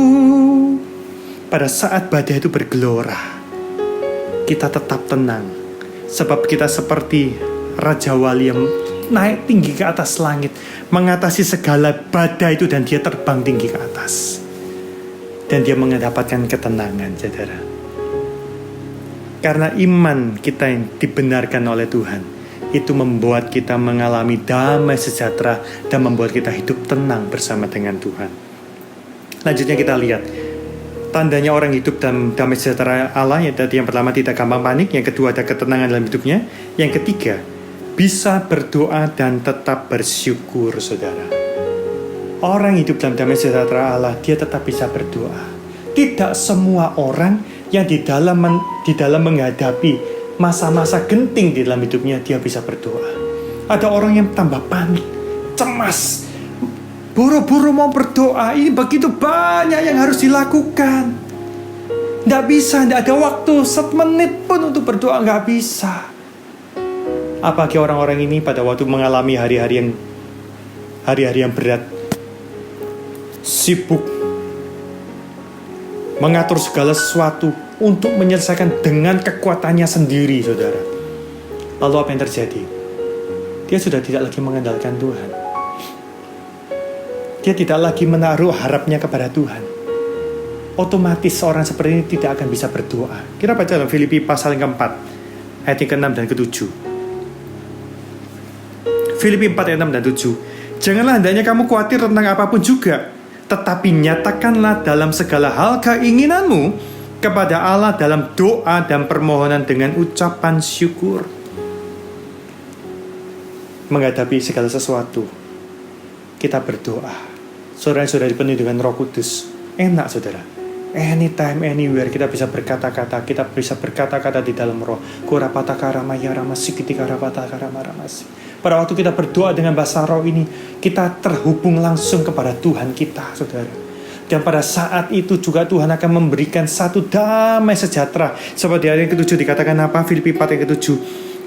Pada saat badai itu bergelora, kita tetap tenang. Sebab kita seperti Raja Wali yang naik tinggi ke atas langit, mengatasi segala badai itu, dan dia terbang tinggi ke atas. Dan dia mendapatkan ketenangan, saudara. Karena iman kita yang dibenarkan oleh Tuhan, itu membuat kita mengalami damai sejahtera dan membuat kita hidup tenang bersama dengan Tuhan. Lanjutnya kita lihat tandanya orang hidup dalam damai sejahtera Allah. Yang pertama, tidak gampang panik. Yang kedua, ada ketenangan dalam hidupnya. Yang ketiga, bisa berdoa dan tetap bersyukur, saudara. Orang hidup dalam damai sejahtera Allah, dia tetap bisa berdoa. Tidak semua orang yang di dalam menghadapi masa-masa genting di dalam hidupnya, dia bisa berdoa. Ada orang yang tambah panik, cemas, buru-buru mau berdoa. Ini begitu banyak yang harus dilakukan. Tidak bisa, tidak ada waktu semenit pun untuk berdoa, nggak bisa. Apalagi orang-orang ini pada waktu mengalami hari-hari yang berat, sibuk mengatur segala sesuatu untuk menyelesaikan dengan kekuatannya sendiri, saudara. Lalu apa yang terjadi? Dia sudah tidak lagi mengandalkan Tuhan. Dia tidak lagi menaruh harapnya kepada Tuhan. Otomatis orang seperti ini tidak akan bisa berdoa. Kita baca dalam Filipi pasal yang keempat, ayat yang ke-6 dan ke-7. Filipi 4 ayat 6 dan 7. Janganlah hendaknya kamu khawatir tentang apapun juga, tetapi nyatakanlah dalam segala hal keinginanmu kepada Allah dalam doa dan permohonan dengan ucapan syukur. Menghadapi segala sesuatu, kita berdoa. Saudara-saudara dipenuhi dengan Roh Kudus. Enak, saudara. Anytime, anywhere kita bisa berkata-kata. Kita bisa berkata-kata di dalam roh. Pada waktu kita berdoa dengan bahasa roh ini, kita terhubung langsung kepada Tuhan kita, saudara. Dan pada saat itu juga Tuhan akan memberikan satu damai sejahtera. Seperti ayat yang ke-7 dikatakan apa? Filipi 4 yang ke-7.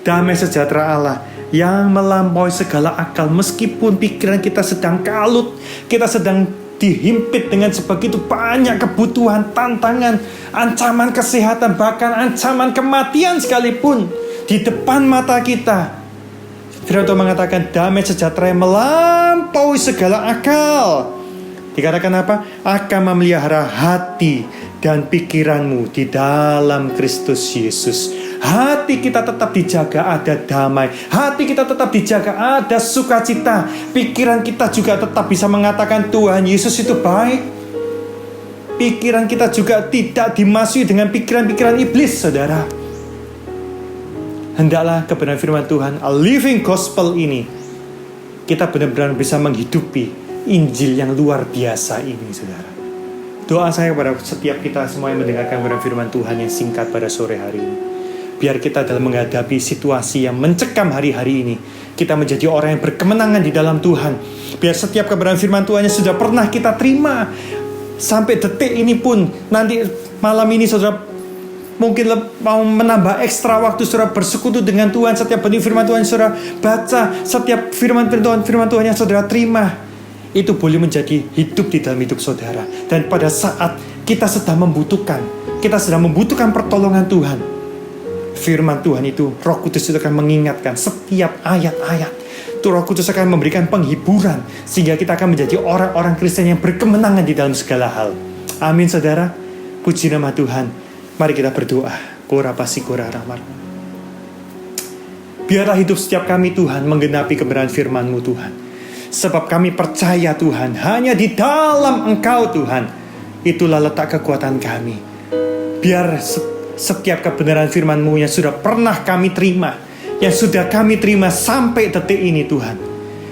Damai sejahtera Allah yang melampaui segala akal, meskipun pikiran kita sedang kalut, kita sedang dihimpit dengan sebegitu banyak kebutuhan, tantangan, ancaman kesehatan, bahkan ancaman kematian sekalipun di depan mata kita. Firman Tuhan mengatakan damai sejahtera yang melampaui segala akal. Dikatakan apa? Akan memelihara hati dan pikiranmu di dalam Kristus Yesus. Hati kita tetap dijaga, ada damai. Hati kita tetap dijaga, ada sukacita. Pikiran kita juga tetap bisa mengatakan Tuhan Yesus itu baik. Pikiran kita juga tidak dimasuki dengan pikiran-pikiran iblis, saudara. Hendaklah kebenaran firman Tuhan, a living gospel ini, kita benar-benar bisa menghidupi Injil yang luar biasa ini, saudara. Doa saya kepada setiap kita semua yang mendengarkan kebenaran firman Tuhan yang singkat pada sore hari ini, biar kita dalam menghadapi situasi yang mencekam hari-hari ini, kita menjadi orang yang berkemenangan di dalam Tuhan. Biar setiap kebenaran firman Tuhan yang sudah pernah kita terima, sampai detik ini pun, nanti malam ini saudara mungkin mau menambah ekstra waktu saudara bersekutu dengan Tuhan. Setiap benih firman Tuhan yang saudara baca, setiap firman Tuhan yang saudara terima, itu boleh menjadi hidup di dalam hidup saudara. Dan pada saat kita sedang membutuhkan pertolongan Tuhan, firman Tuhan itu, Roh Kudus itu akan mengingatkan setiap ayat-ayat. Itu Roh Kudus akan memberikan penghiburan, sehingga kita akan menjadi orang-orang Kristen yang berkemenangan di dalam segala hal. Amin, saudara. Puji nama Tuhan. Mari kita berdoa. Biarlah hidup setiap kami Tuhan menggenapi kebenaran firman-Mu Tuhan. Sebab kami percaya Tuhan, hanya di dalam Engkau Tuhan, itulah letak kekuatan kami. Biar setiap kebenaran firman-Mu yang sudah pernah kami terima, yang sudah kami terima sampai detik ini Tuhan,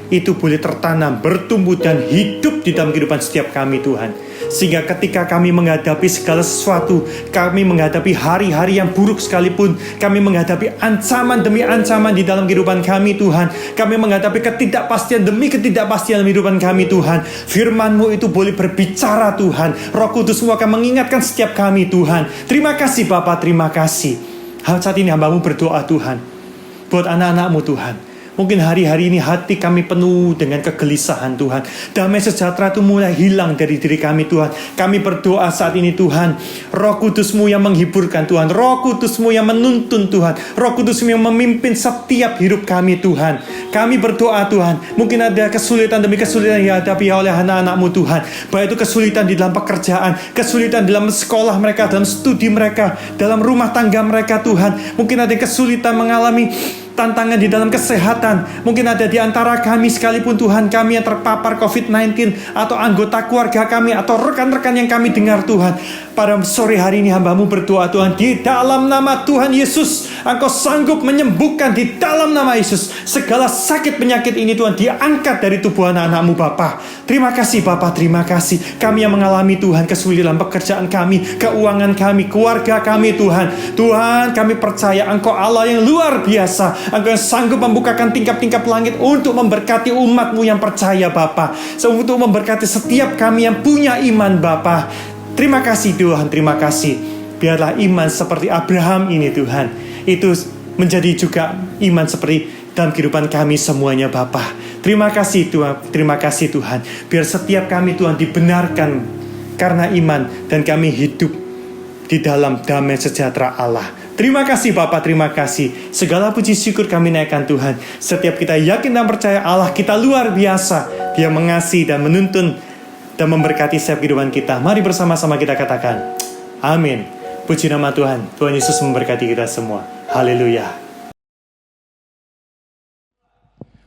itu boleh tertanam, bertumbuh dan hidup di dalam kehidupan setiap kami Tuhan. Sehingga ketika kami menghadapi segala sesuatu, kami menghadapi hari-hari yang buruk sekalipun, kami menghadapi ancaman demi ancaman di dalam kehidupan kami Tuhan, kami menghadapi ketidakpastian demi ketidakpastian dalam kehidupan kami Tuhan, firman-Mu itu boleh berbicara Tuhan. Roh Kudus-Mu akan mengingatkan setiap kami Tuhan. Terima kasih Bapa, terima kasih. Saat ini hamba-Mu berdoa Tuhan, buat anak-anak-Mu Tuhan. Mungkin hari-hari ini hati kami penuh dengan kegelisahan Tuhan. Damai sejahtera itu mulai hilang dari diri kami Tuhan. Kami berdoa saat ini Tuhan, Roh Kudus-Mu yang menghiburkan Tuhan, Roh Kudus-Mu yang menuntun Tuhan, Roh Kudus-Mu yang memimpin setiap hidup kami Tuhan. Kami berdoa Tuhan, mungkin ada kesulitan demi kesulitan yang dihadapi oleh anak-anak-Mu Tuhan. Baik itu kesulitan di dalam pekerjaan, kesulitan dalam sekolah mereka, dalam studi mereka, dalam rumah tangga mereka Tuhan. Mungkin ada kesulitan mengalami tantangan di dalam kesehatan. Mungkin ada di antara kami sekalipun Tuhan, kami yang terpapar COVID-19, atau anggota keluarga kami, atau rekan-rekan yang kami dengar Tuhan. Pada sore hari ini hamba-Mu berdoa Tuhan, di dalam nama Tuhan Yesus, Engkau sanggup menyembuhkan di dalam nama Yesus. Segala sakit penyakit ini Tuhan diangkat dari tubuh anak-anak-Mu Bapa. Terima kasih Bapa, terima kasih. Kami yang mengalami Tuhan kesulitan pekerjaan kami, keuangan kami, keluarga kami Tuhan. Tuhan, kami percaya Engkau Allah yang luar biasa. Engkau yang sanggup membukakan tingkap-tingkap langit untuk memberkati umat-Mu yang percaya Bapa, untuk memberkati setiap kami yang punya iman Bapa. Terima kasih Tuhan, terima kasih. Biarlah iman seperti Abraham ini Tuhan, itu menjadi juga iman seperti dalam kehidupan kami semuanya Bapa. Terima kasih Tuhan, terima kasih Tuhan. Biar setiap kami Tuhan dibenarkan karena iman, dan kami hidup di dalam damai sejahtera Allah. Terima kasih Bapa, terima kasih. Segala puji syukur kami naikkan Tuhan. Setiap kita yakin dan percaya Allah kita luar biasa. Dia mengasihi dan menuntun dan memberkati setiap kehidupan kita. Mari bersama-sama kita katakan amin. Puji nama Tuhan. Tuhan Yesus memberkati kita semua. Haleluya.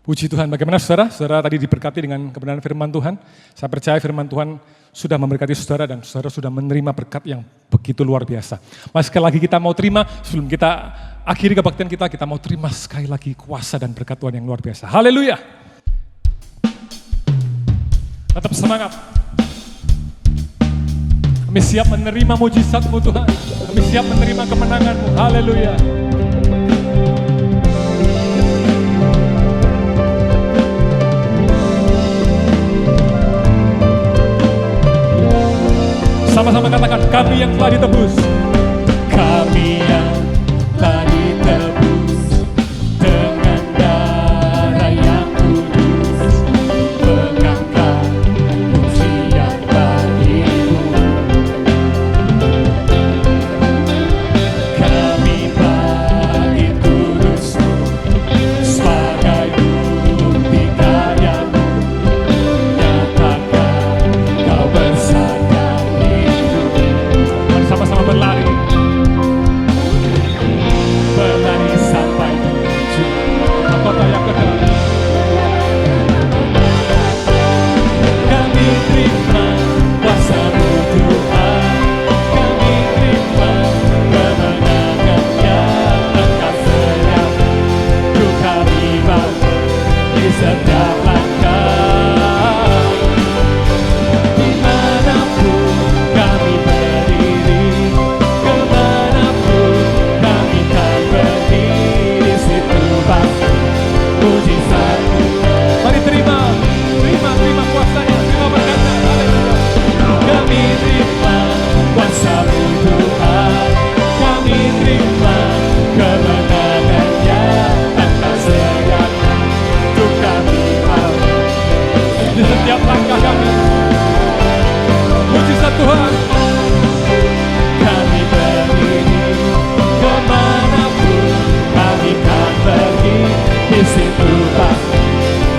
Puji Tuhan, bagaimana saudara? Saudara tadi diberkati dengan kebenaran firman Tuhan. Saya percaya firman Tuhan sudah memberkati saudara, dan saudara sudah menerima berkat yang begitu luar biasa. Mas, sekali lagi kita mau terima, sebelum kita akhiri kebaktian kita mau terima sekali lagi kuasa dan berkat Tuhan yang luar biasa. Haleluya. Tetap semangat. Kami siap menerima mujizat-Mu Tuhan. Kami siap menerima kemenangan-Mu. Haleluya. Sama-sama katakan, kami yang telah ditebus. Kami yang telah ditebus dengan darah yang kudus. Pegangkan pujian bagimu. Kami bagi kudus-Mu sebagai bukti karya-Mu. Nyatakan Kau bersama. Sama-sama berlari sampai tujuan kota yang kekal. Kami terima kuasa-Mu Tuhan, kami terima kemenangan yang Engkau sediakan. Ku kami bangun di setiap langkah, dimanapun kami berdiri, kemanapun kami kan berdiri, di situ pasti mujizat-Mu. Mari terima kuasa-Nya, terima berkat-Nya. Haleluya. Kami terima kuasa-Mu Tuhan, kami terima kemenangan yang Engkau sediakan. Untuk kami bangun di setiap langkah kami, mujizat Tuhan. Kami berdiri, kemanapun kami kan pergi, di situ pasti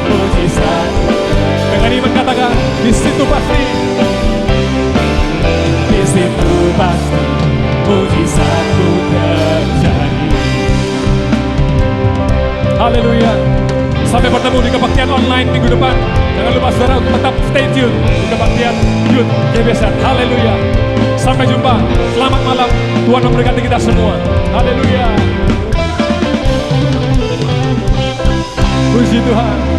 mujizat. Dengan iman katakan, di situ pasti, di situ pasti mujizat-Mu terjadi. Haleluya. Sampai bertemu di kebaktian online minggu depan. Jangan lupa saudara untuk tetap stay tune di kebaktian Youth GBZ. Haleluya. Sampai jumpa. Selamat malam. Tuhan memberkati kita semua. Haleluya. Puji Tuhan.